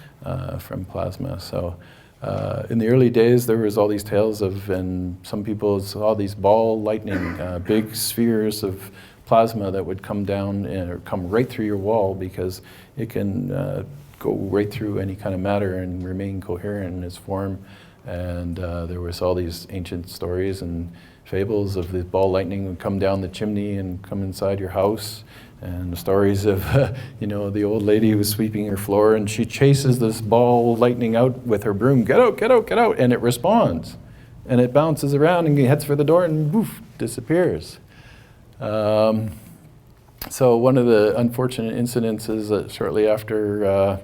from plasma. So in the early days, there was all these tales of, and some people saw these ball lightning, big spheres of plasma that would come down or come right through your wall, because it can go right through any kind of matter and remain coherent in its form. And there was all these ancient stories and fables of the ball lightning would come down the chimney and come inside your house. And the stories of, the old lady who was sweeping her floor, and she chases this ball lightning out with her broom. Get out, get out, get out. And it responds. And it bounces around and heads for the door and poof, disappears. So one of the unfortunate incidents is that shortly after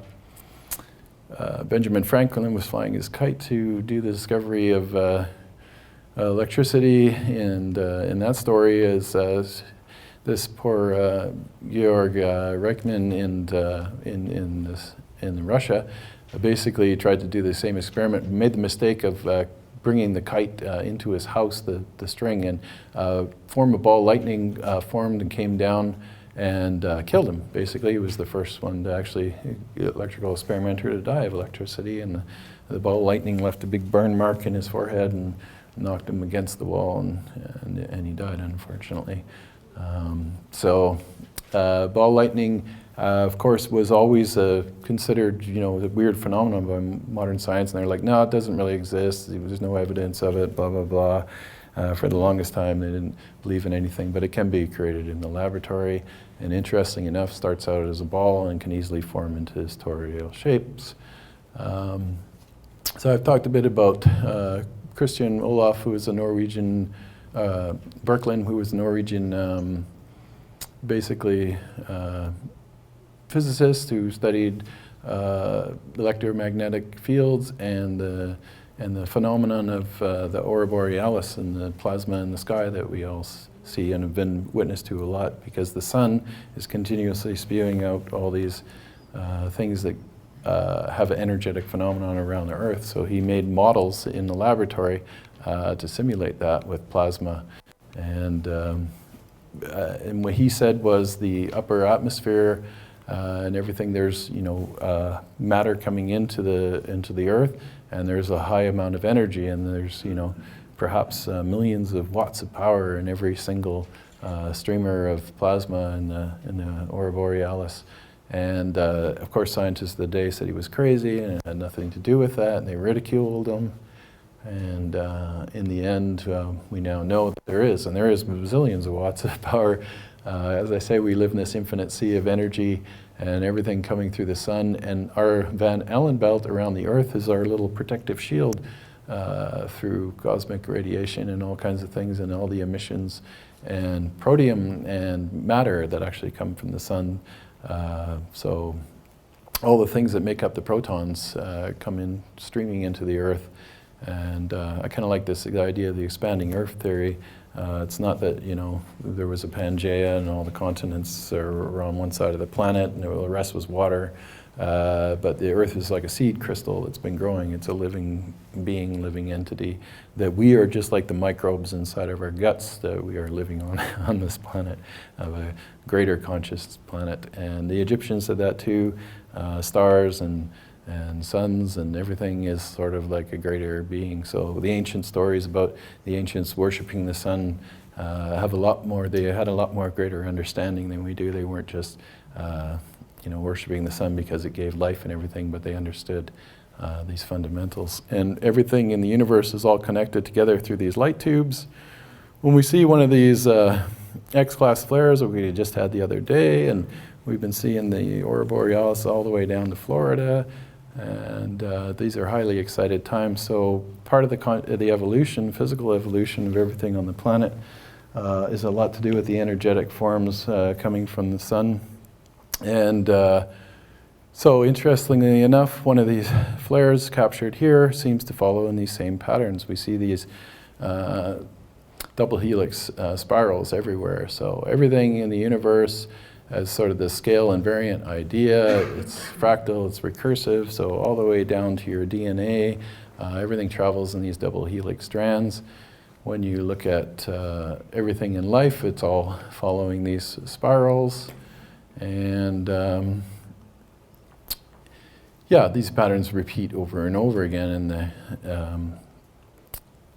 Benjamin Franklin was flying his kite to do the discovery of electricity, and in that story is this poor Georg Reichmann in Russia basically tried to do the same experiment, made the mistake of bringing the kite into his house, the string, and form of ball lightning formed and came down and killed him. Basically, he was the first one to actually, electrical experimenter to die of electricity, and the ball lightning left a big burn mark in his forehead and knocked him against the wall, and he died, unfortunately. Ball lightning, of course, was always considered, a weird phenomenon by modern science, and they're like, no, it doesn't really exist. There's no evidence of it, blah, blah, blah. For the longest time, they didn't believe in anything, but it can be created in the laboratory, and interesting enough, starts out as a ball and can easily form into historical shapes. So I've talked a bit about Christian Olaf, who is a Norwegian, Birkeland, who was a Norwegian, basically physicist who studied electromagnetic fields and the phenomenon of the aurora borealis and the plasma in the sky that we all see and have been witness to a lot, because the sun is continuously spewing out all these things that have an energetic phenomenon around the Earth. So he made models in the laboratory to simulate that with plasma. And what he said was the upper atmosphere and everything, there's matter coming into the Earth, and there's a high amount of energy, and there's perhaps millions of watts of power in every single streamer of plasma in the aurora borealis. And of course, scientists of the day said he was crazy and it had nothing to do with that, and they ridiculed him. And in the end, we now know that there is bazillions of watts of power. As I say, we live in this infinite sea of energy and everything coming through the sun, and our Van Allen belt around the Earth is our little protective shield through cosmic radiation and all kinds of things, and all the emissions and protium and matter that actually come from the sun. So all the things that make up the protons come in streaming into the Earth. And I kind of like the idea of the expanding Earth theory. It's not that, there was a Pangea and all the continents are on one side of the planet and the rest was water. But the Earth is like a seed crystal that's been growing. It's a living being, living entity, that we are just like the microbes inside of our guts that we are living on this planet, of a greater conscious planet. And the Egyptians said that too. Stars and suns and everything is sort of like a greater being. So the ancient stories about the ancients worshiping the sun have a lot more, they had a lot more greater understanding than we do. They weren't just worshiping the sun because it gave life and everything, but they understood these fundamentals. And everything in the universe is all connected together through these light tubes. When we see one of these X-class flares that we just had the other day, and we've been seeing the aurora borealis all the way down to Florida, and these are highly excited times. So part of the evolution, physical evolution of everything on the planet is a lot to do with the energetic forms coming from the sun. And so interestingly enough, one of these flares captured here seems to follow in these same patterns. We see these double helix spirals everywhere. So everything in the universe as sort of the scale invariant idea. It's fractal, it's recursive, so all the way down to your DNA, everything travels in these double helix strands. When you look at everything in life, it's all following these spirals. And these patterns repeat over and over again in the,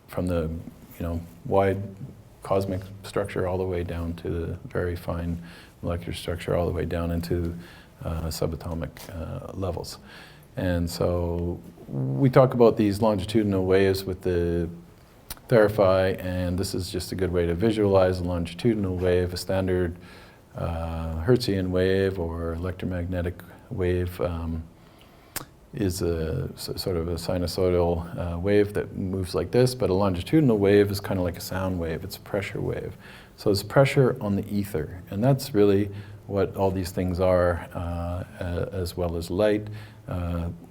from the wide cosmic structure all the way down to the very fine molecular structure, all the way down into subatomic levels. And so we talk about these longitudinal waves with the Theraphi, and this is just a good way to visualize a longitudinal wave. A standard Hertzian wave or electromagnetic wave is a sort of a sinusoidal wave that moves like this, but a longitudinal wave is kind of like a sound wave. It's a pressure wave. So it's pressure on the ether, and that's really what all these things are, as well as light.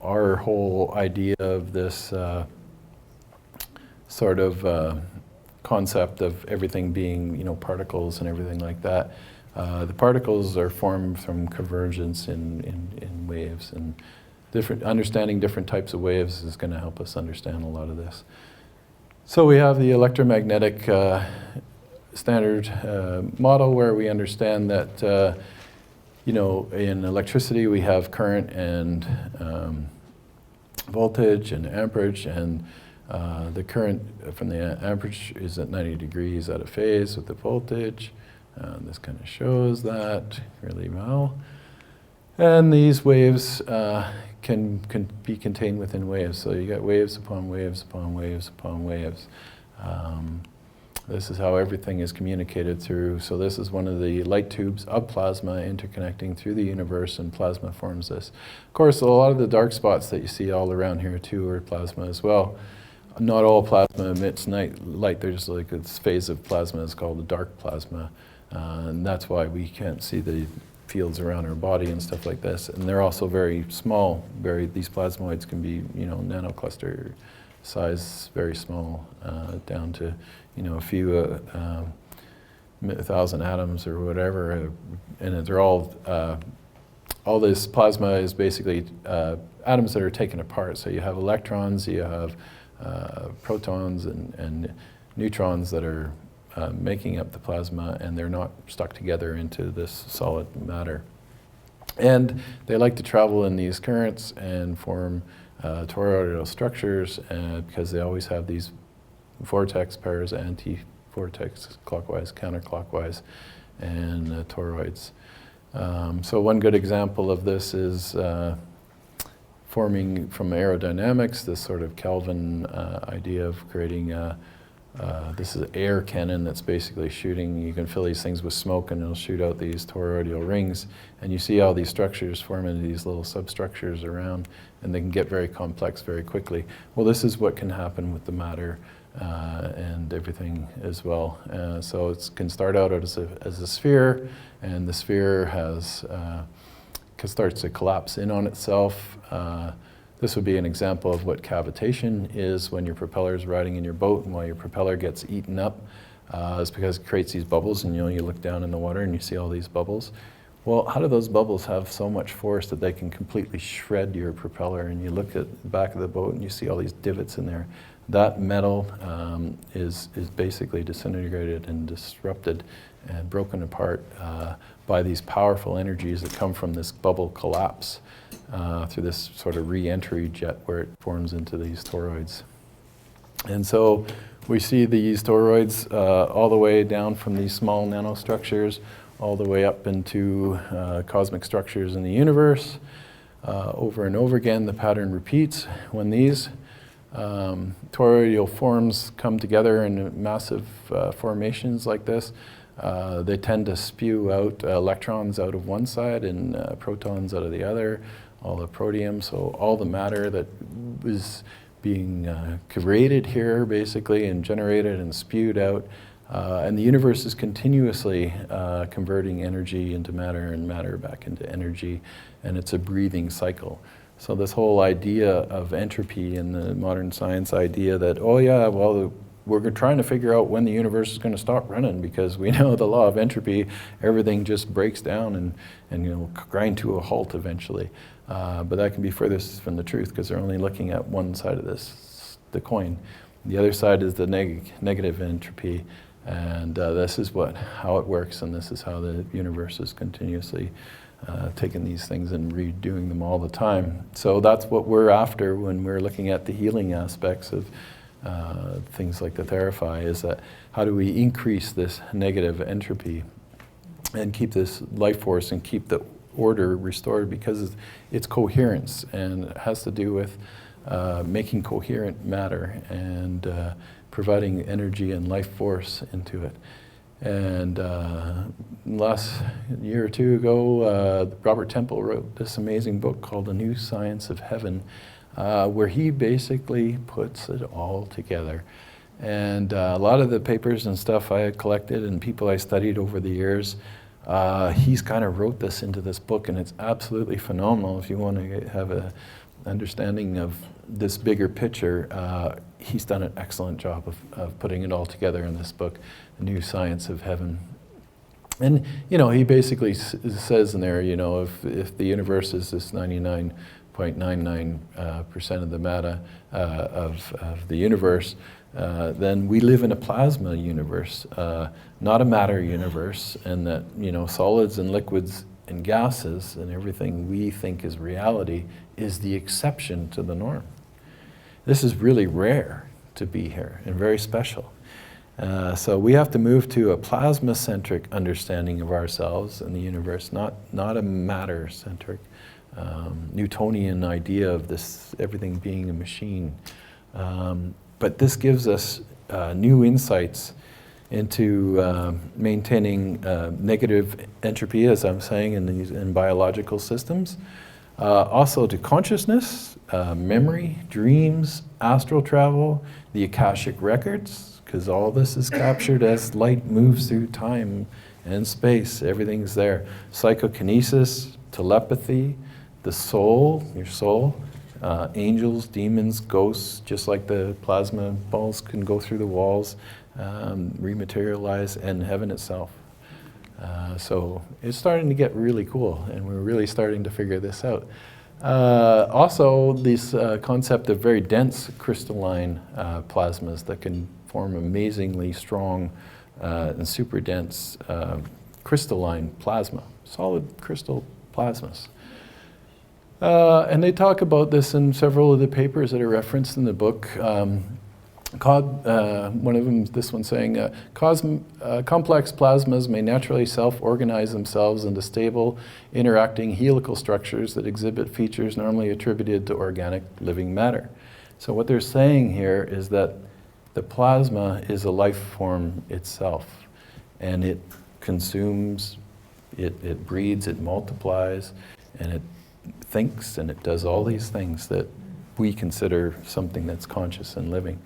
Our whole idea of this sort of concept of everything being, particles and everything like that. The particles are formed from convergence in waves, and understanding different types of waves is going to help us understand a lot of this. So we have the electromagnetic standard model where we understand that in electricity we have current and voltage and amperage, and the current from the amperage is at 90 degrees out of phase with the voltage. This kind of shows that really well. And these waves can be contained within waves. So you get waves upon waves upon waves upon waves. This is how everything is communicated through. So this is one of the light tubes of plasma interconnecting through the universe, and plasma forms this. Of course, a lot of the dark spots that you see all around here too are plasma as well. Not all plasma emits light. There's like this phase of plasma is called the dark plasma. And that's why we can't see the fields around our body and stuff like this. And they're also very small. These plasmoids can be, nanocluster size, very small, down to, a few 1,000 atoms or whatever. And they're all this plasma is basically atoms that are taken apart. So you have electrons, you have protons and neutrons that are making up the plasma, and they're not stuck together into this solid matter. And they like to travel in these currents and form toroidal structures, because they always have these vortex pairs, anti-vortex, clockwise, counterclockwise, and toroids. So one good example of this is forming from aerodynamics, this sort of Kelvin idea of creating this is an air cannon that's basically shooting. You can fill these things with smoke and it'll shoot out these toroidal rings. And you see how these structures form into these little substructures around, and they can get very complex very quickly. Well, this is what can happen with the matter and everything as well. So it can start out as a sphere, and the sphere starts to collapse in on itself. This would be an example of what cavitation is when your propeller is riding in your boat, and while your propeller gets eaten up, it's because it creates these bubbles, and you look down in the water and you see all these bubbles. Well, how do those bubbles have so much force that they can completely shred your propeller? And you look at the back of the boat and you see all these divots in there. That metal is basically disintegrated and disrupted and broken apart by these powerful energies that come from this bubble collapse through this sort of re-entry jet where it forms into these toroids. And so we see these toroids all the way down from these small nanostructures all the way up into cosmic structures in the universe. Over and over again, the pattern repeats. When these toroidal forms come together in massive formations like this, they tend to spew out electrons out of one side and protons out of the other, all the protium, so all the matter that is being created here basically and generated and spewed out. And the universe is continuously converting energy into matter and matter back into energy, and it's a breathing cycle. So this whole idea of entropy and the modern science idea that, oh yeah, well, we're trying to figure out when the universe is going to stop running, because we know the law of entropy, everything just breaks down and grind to a halt eventually. But that can be furthest from the truth, because they're only looking at one side of the coin. The other side is the negative entropy, and this is how it works, and this is how the universe is continuously taking these things and redoing them all the time. So that's what we're after when we're looking at the healing aspects of things like the Theraphi, is that how do we increase this negative entropy and keep this life force and keep the order restored, because it's coherence, and it has to do with making coherent matter and providing energy and life force into it. And last year or two ago, Robert Temple wrote this amazing book called The New Science of Heaven, where he basically puts it all together. And a lot of the papers and stuff I had collected and people I studied over the years, he's kind of wrote this into this book, and it's absolutely phenomenal. If you want to have an understanding of this bigger picture, he's done an excellent job of putting it all together in this book, The New Science of Heaven. And, he basically says in there, if the universe is this 99 0.99% of the matter of the universe, then we live in a plasma universe, not a matter universe, and that, you know, solids and liquids and gases and everything we think is reality is the exception to the norm. This is really rare to be here and very special. So we have to move to a plasma-centric understanding of ourselves and the universe, not a matter-centric Newtonian idea of this everything being a machine. But this gives us new insights into maintaining negative entropy, as I'm saying, in biological systems. Also to consciousness, memory, dreams, astral travel, the Akashic records, because all this is captured as light moves through time and space. Everything's there. Psychokinesis, telepathy, the soul, your soul, angels, demons, ghosts, just like the plasma balls can go through the walls, rematerialize, and heaven itself. So it's starting to get really cool, and we're really starting to figure this out. Also, this concept of very dense crystalline plasmas that can form amazingly strong and super dense crystalline plasma, solid crystal plasmas. And they talk about this in several of the papers that are referenced in the book. One of them, this one saying, complex plasmas may naturally self-organize themselves into stable, interacting helical structures that exhibit features normally attributed to organic living matter. So what they're saying here is that the plasma is a life form itself, and it consumes, it breeds, it multiplies, and it thinks, and it does all these things that we consider something that's conscious and living.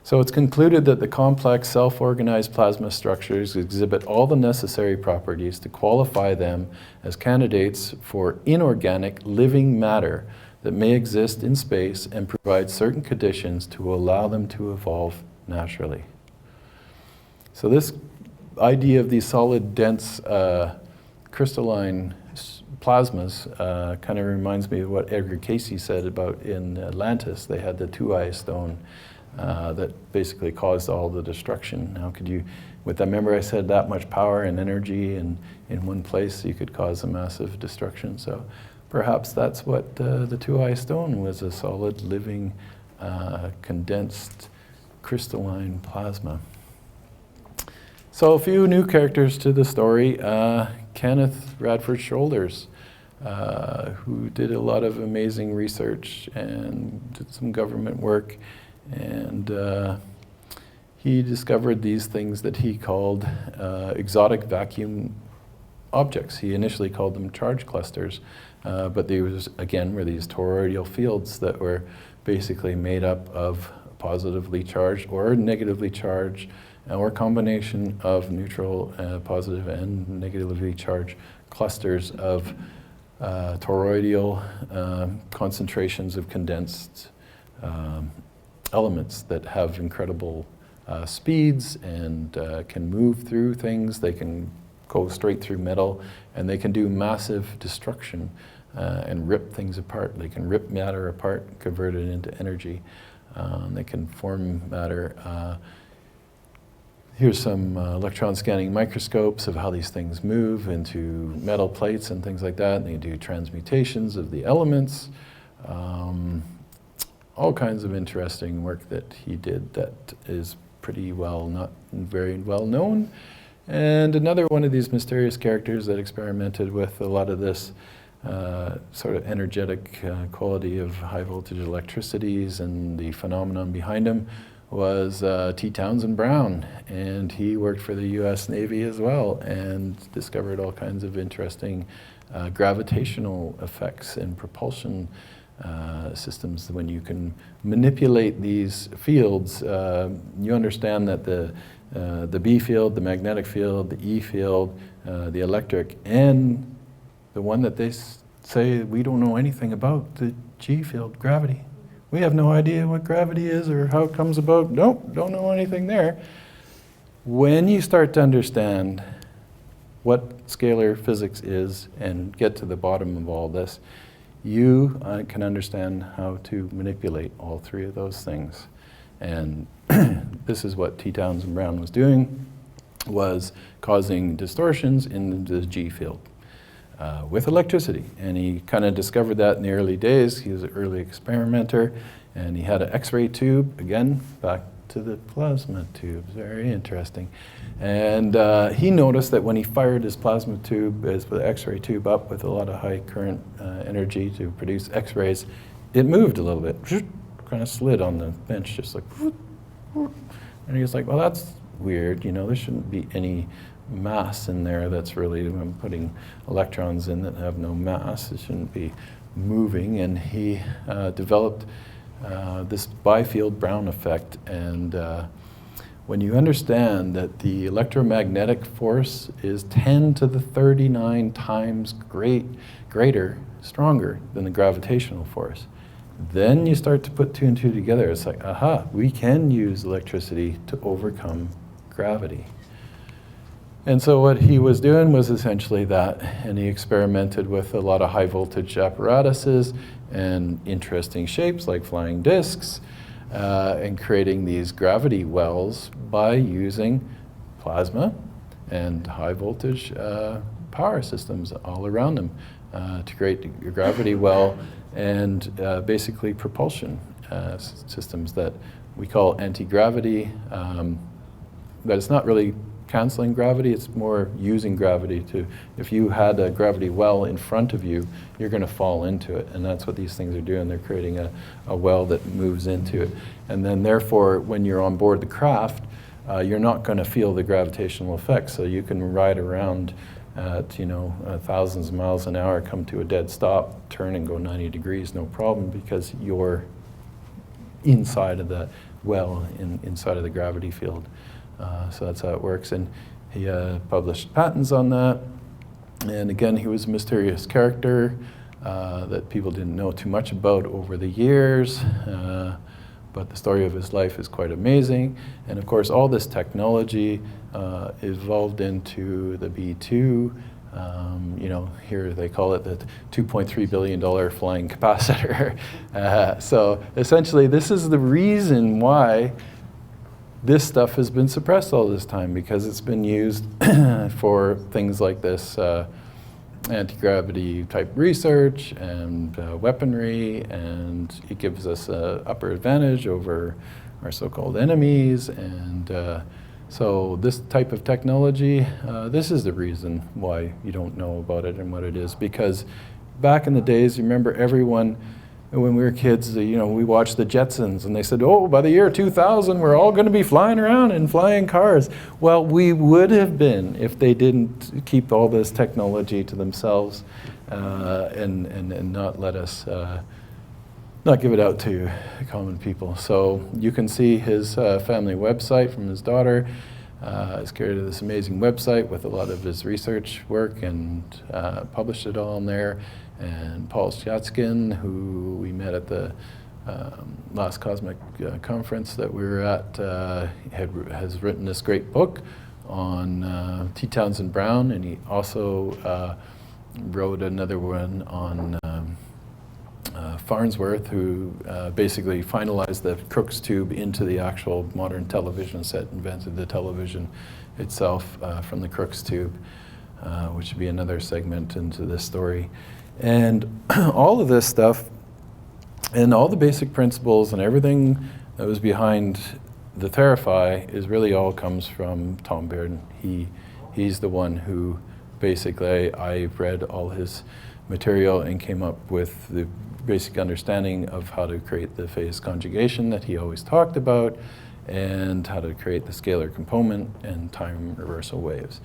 So it's concluded that the complex self-organized plasma structures exhibit all the necessary properties to qualify them as candidates for inorganic living matter that may exist in space and provide certain conditions to allow them to evolve naturally. So this idea of these solid, dense, crystalline plasmas kind of reminds me of what Edgar Cayce said about in Atlantis. They had the two-eye stone that basically caused all the destruction. How could you, remember I said that much power and energy in one place, you could cause a massive destruction. So perhaps that's what the two-eye stone was, a solid, living, condensed, crystalline plasma. So a few new characters to the story. Kenneth Radford Shoulders, who did a lot of amazing research and did some government work. And he discovered these things that he called exotic vacuum objects. He initially called them charge clusters, but they were these toroidal fields that were basically made up of positively charged or negatively charged, or a combination of neutral, positive, and negatively charged clusters of toroidal concentrations of condensed elements that have incredible speeds and can move through things. They can go straight through metal, and they can do massive destruction and rip things apart. They can rip matter apart, convert it into energy. They can form matter. Here's some electron scanning microscopes of how these things move into metal plates and things like that. And they do transmutations of the elements. All kinds of interesting work that he did that is pretty well, not very well known. And another one of these mysterious characters that experimented with a lot of this sort of energetic quality of high voltage electricities and the phenomenon behind him was T. Townsend Brown. And he worked for the US Navy as well and discovered all kinds of interesting gravitational effects and propulsion systems. When you can manipulate these fields, you understand that the B field, the magnetic field, the E field, the electric, and the one that they say we don't know anything about, the G field, gravity. We have no idea what gravity is or how it comes about. Nope, don't know anything there. When you start to understand what scalar physics is and get to the bottom of all this, you can understand how to manipulate all three of those things. And this is what T. Townsend Brown was doing, was causing distortions in the G field with electricity. And he kind of discovered that in the early days. He was an early experimenter, and he had an X-ray tube, again, back to the plasma tubes, very interesting. And he noticed that when he fired his plasma tube, his X-ray tube up with a lot of high current energy to produce X-rays, it moved a little bit, kind of slid on the bench, just like, and he was like, well, that's weird, you know, there shouldn't be any mass in there that's really, I'm putting electrons in that have no mass, it shouldn't be moving, and he developed this bifield Brown effect. And when you understand that the electromagnetic force is 10 to the 39 times greater, stronger than the gravitational force, then you start to put two and two together. It's like, aha, we can use electricity to overcome gravity. And so what he was doing was essentially that, and he experimented with a lot of high voltage apparatuses and interesting shapes like flying discs, and creating these gravity wells by using plasma and high voltage power systems all around them to create a gravity well and basically propulsion systems that we call anti-gravity, but it's not really canceling gravity, it's more using gravity to, if you had a gravity well in front of you, you're going to fall into it, and that's what these things are doing. They're creating a well that moves into it. And then therefore, when you're on board the craft, you're not going to feel the gravitational effect, so you can ride around at, you know, thousands of miles an hour, come to a dead stop, turn and go 90 degrees, no problem, because you're inside of the well, inside of the gravity field. So that's how it works, and he published patents on that. And again, he was a mysterious character that people didn't know too much about over the years, but the story of his life is quite amazing. And of course, all this technology evolved into the B2. You know, here they call it the $2.3 billion flying capacitor. So essentially, this is the reason why this stuff has been suppressed all this time, because it's been used for things like this anti-gravity type research and weaponry, and it gives us an upper advantage over our so-called enemies. And so this type of technology, this is the reason why you don't know about it and what it is, because back in the days, you remember everyone, when we were kids, you know, we watched the Jetsons, and they said, oh, by the year 2000, we're all going to be flying around in flying cars. Well, we would have been if they didn't keep all this technology to themselves and not let us, not give it out to common people. So you can see his family website from his daughter. He's created this amazing website with a lot of his research work and published it all on there. And Paul Shatskin, who we met at the last Cosmic conference that we were at, has written this great book on T. Townsend Brown, and he also wrote another one on Farnsworth, who basically finalized the Crookes tube into the actual modern television set, invented the television itself from the Crookes tube, which would be another segment into this story. And all of this stuff and all the basic principles and everything that was behind the Theraphi is really all comes from Tom Baird. He's the one who basically, I read all his material and came up with the basic understanding of how to create the phase conjugation that he always talked about, and how to create the scalar component and time reversal waves.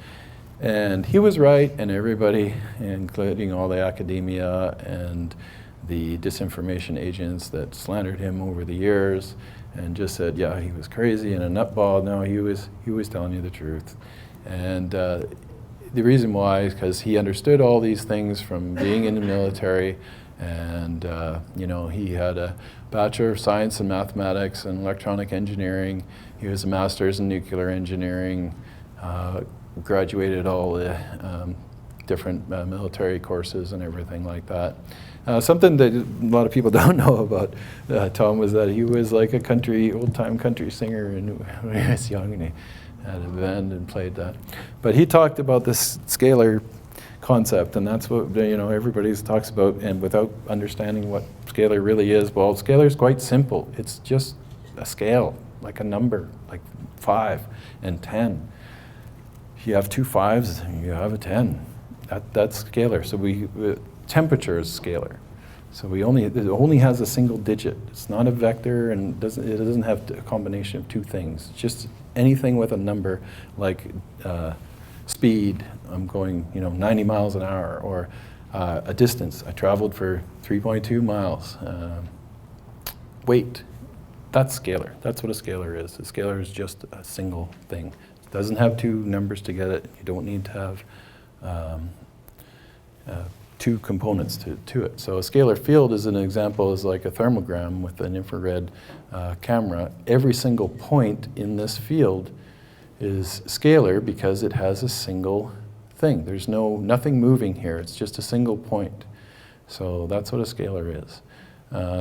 And he was right, and everybody, including all the academia and the disinformation agents that slandered him over the years and just said, yeah, he was crazy and a nutball. No, he was telling you the truth. And the reason why is because he understood all these things from being in the military, and you know, he had a Bachelor of Science in Mathematics and Electronic Engineering. He was a Master's in Nuclear Engineering. Graduated all the different military courses and everything like that. Something that a lot of people don't know about Tom was that he was like a old-time country singer when he was young, and he had a band and played that. But he talked about this scalar concept, and that's what everybody talks about, and without understanding what scalar really is. Well, scalar is quite simple. It's just a scale, like a number, like 5 and 10. If you have 2 5s, you have a 10. That's scalar. So temperature is scalar. So it only has a single digit. It's not a vector, and it doesn't have a combination of 2 things. It's just anything with a number, like speed. I'm going 90 miles an hour, or a distance. I traveled for 3.2 miles. Weight. That's scalar. That's what a scalar is. A scalar is just a single thing. It doesn't have 2 numbers to get it. You don't need to have 2 components to it. So a scalar field is an example, is like a thermogram with an infrared camera. Every single point in this field is scalar because it has a single thing. There's nothing moving here. It's just a single point. So that's what a scalar is.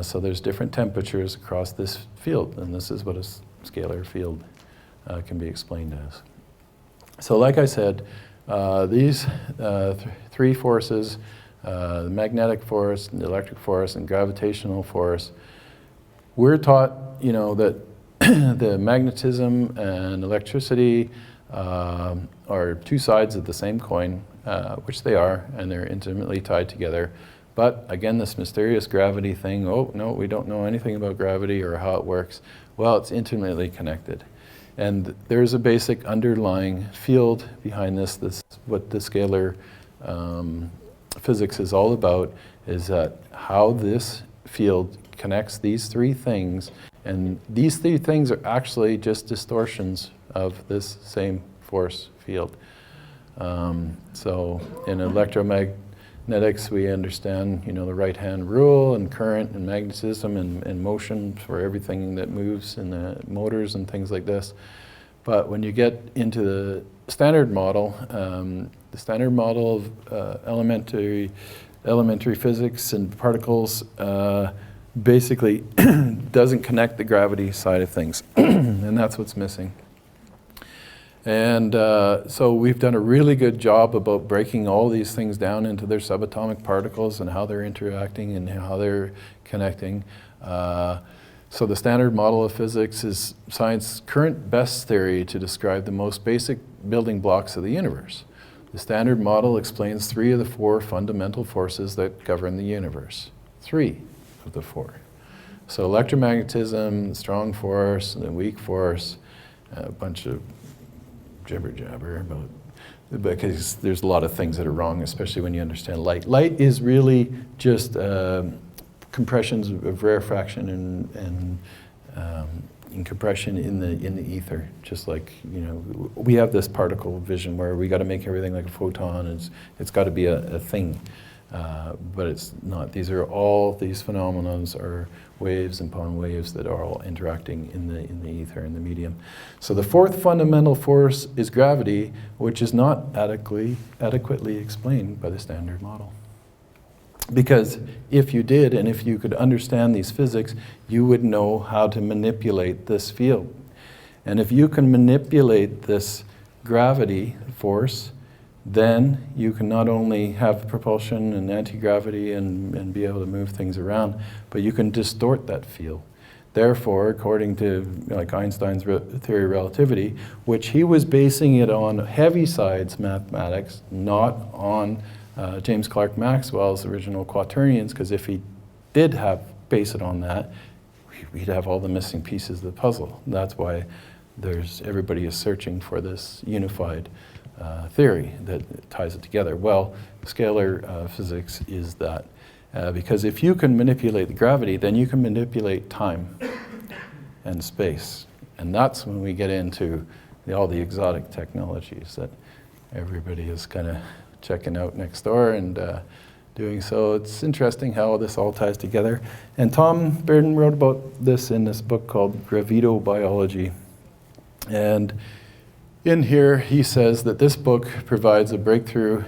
So there's different temperatures across this field, and this is what a scalar field can be explained as. So like I said, these 3 forces, the magnetic force, the electric force, and gravitational force, we're taught, that the magnetism and electricity are 2 sides of the same coin, which they are, and they're intimately tied together. But again, this mysterious gravity thing, oh no, we don't know anything about gravity or how it works. Well, it's intimately connected. And there's a basic underlying field behind this. What the scalar physics is all about is that how this field connects these 3 things, and these 3 things are actually just distortions of this same force field. So in electromagnetics, we understand, the right-hand rule, and current and magnetism and motion for everything that moves in the motors and things like this. But when you get into the standard model of elementary physics and particles basically doesn't connect the gravity side of things, and that's what's missing. And so we've done a really good job about breaking all these things down into their subatomic particles and how they're interacting and how they're connecting. So the standard model of physics is science's current best theory to describe the most basic building blocks of the universe. The standard model explains 3 of the 4 fundamental forces that govern the universe. 3 of the 4. So electromagnetism, strong force, and weak force, a bunch of jibber jabber about, because there's a lot of things that are wrong, especially when you understand light. Light is really just compressions of rarefaction and compression in the ether. Just like we have this particle vision where we got to make everything like a photon. It's got to be a thing, but it's not. These phenomena are waves upon waves that are all interacting in the ether, in the medium. So the 4th fundamental force is gravity, which is not adequately explained by the standard model. Because if you did, and if you could understand these physics, you would know how to manipulate this field. And if you can manipulate this gravity force, then you can not only have propulsion and anti-gravity and be able to move things around, but you can distort that field. Therefore, according to Einstein's theory of relativity, which he was basing it on Heaviside's mathematics, not on James Clerk Maxwell's original quaternions, because if he did base it on that, we'd have all the missing pieces of the puzzle. That's why everybody is searching for this unified theory that ties it together. Well, scalar physics is that. Because if you can manipulate the gravity, then you can manipulate time and space. And that's when we get into all the exotic technologies that everybody is kind of checking out next door and doing. So it's interesting how this all ties together. And Tom Bearden wrote about this in this book called Gravitobiology. And in here he says that this book provides a breakthrough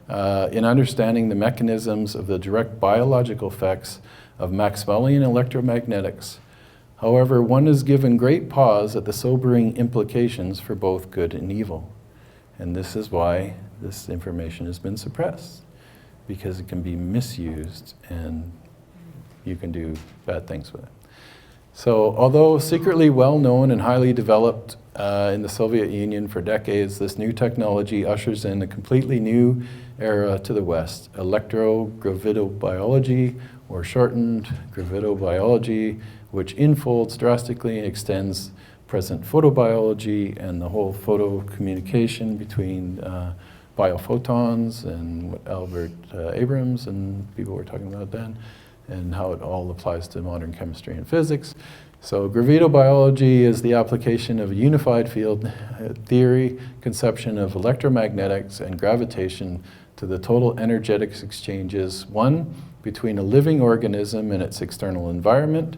in understanding the mechanisms of the direct biological effects of Maxwellian electromagnetics. However, one is given great pause at the sobering implications for both good and evil. And this is why this information has been suppressed, because it can be misused and you can do bad things with it. So although secretly well known and highly developed in the Soviet Union for decades, this new technology ushers in a completely new era to the West, electrogravidobiology, or shortened gravidobiology, which enfolds drastically and extends present photobiology and the whole photo communication between biophotons and what Albert Abrams and people were talking about then, and how it all applies to modern chemistry and physics. So gravidobiology is the application of a unified field theory, conception of electromagnetics and gravitation to the total energetics exchanges, one, between a living organism and its external environment,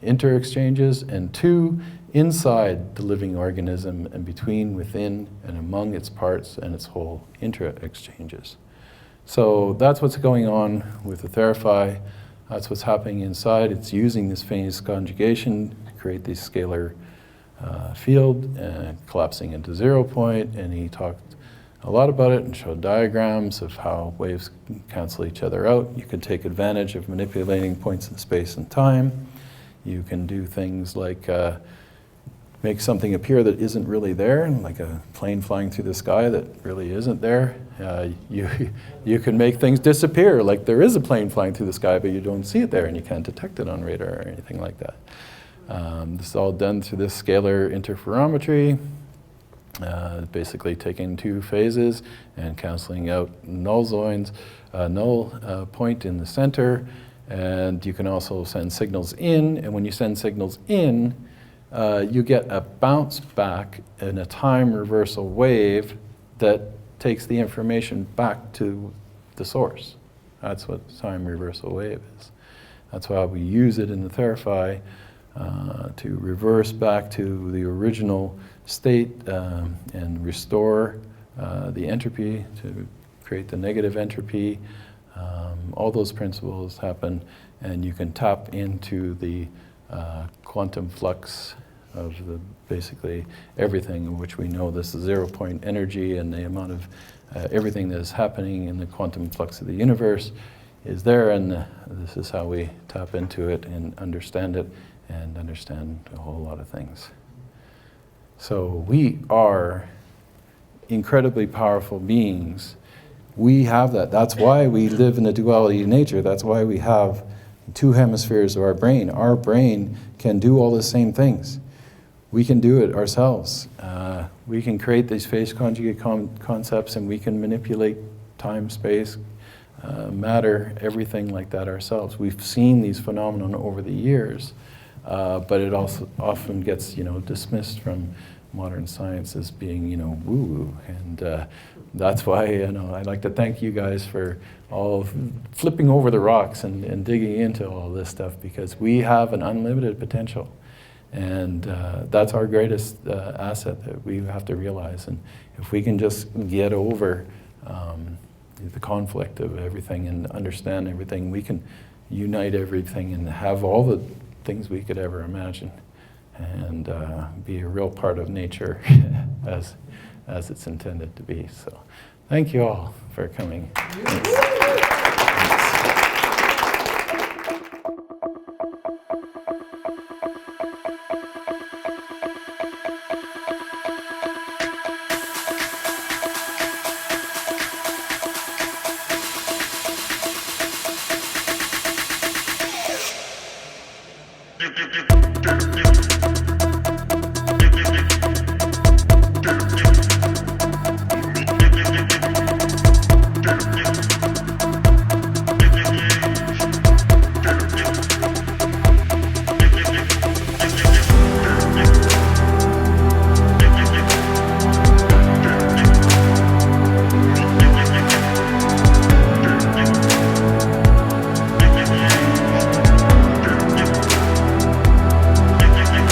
inter-exchanges, and two, inside the living organism and between, within, and among its parts and its whole intra-exchanges. So that's what's going on with the Theraphi. That's what's happening inside. It's using this phase conjugation to create this scalar field, collapsing into 0 point, and he talked a lot about it and showed diagrams of how waves cancel each other out. You can take advantage of manipulating points in space and time. You can do things like make something appear that isn't really there, like a plane flying through the sky that really isn't there. You can make things disappear, like there is a plane flying through the sky, but you don't see it there and you can't detect it on radar or anything like that. This is all done through this scalar interferometry, basically taking two phases and canceling out null zones, null point in the center, and you can also send signals in, and when you send signals in, you get a bounce back in a time reversal wave that takes the information back to the source. That's what time reversal wave is. That's why we use it in the Theraphi to reverse back to the original state and restore the entropy, to create the negative entropy. All those principles happen, and you can tap into the quantum flux of the basically everything, which we know this is 0 point energy, and the amount of everything that is happening in the quantum flux of the universe is there, and this is how we tap into it and understand it and understand a whole lot of things. So we are incredibly powerful beings. We have that. That's why we live in the duality of nature. That's why we have two hemispheres of our brain. Our brain can do all the same things. We can do it ourselves. We can create these phase conjugate concepts, and we can manipulate time, space, matter, everything like that ourselves. We've seen these phenomena over the years, but it also often gets, dismissed from modern science as being, woo-woo. And that's why, I'd like to thank you guys for all flipping over the rocks and digging into all this stuff, because we have an unlimited potential. And that's our greatest asset that we have to realize. And if we can just get over the conflict of everything and understand everything, we can unite everything and have all the things we could ever imagine, and be a real part of nature as it's intended to be. So thank you all for coming. Thanks. Therapy.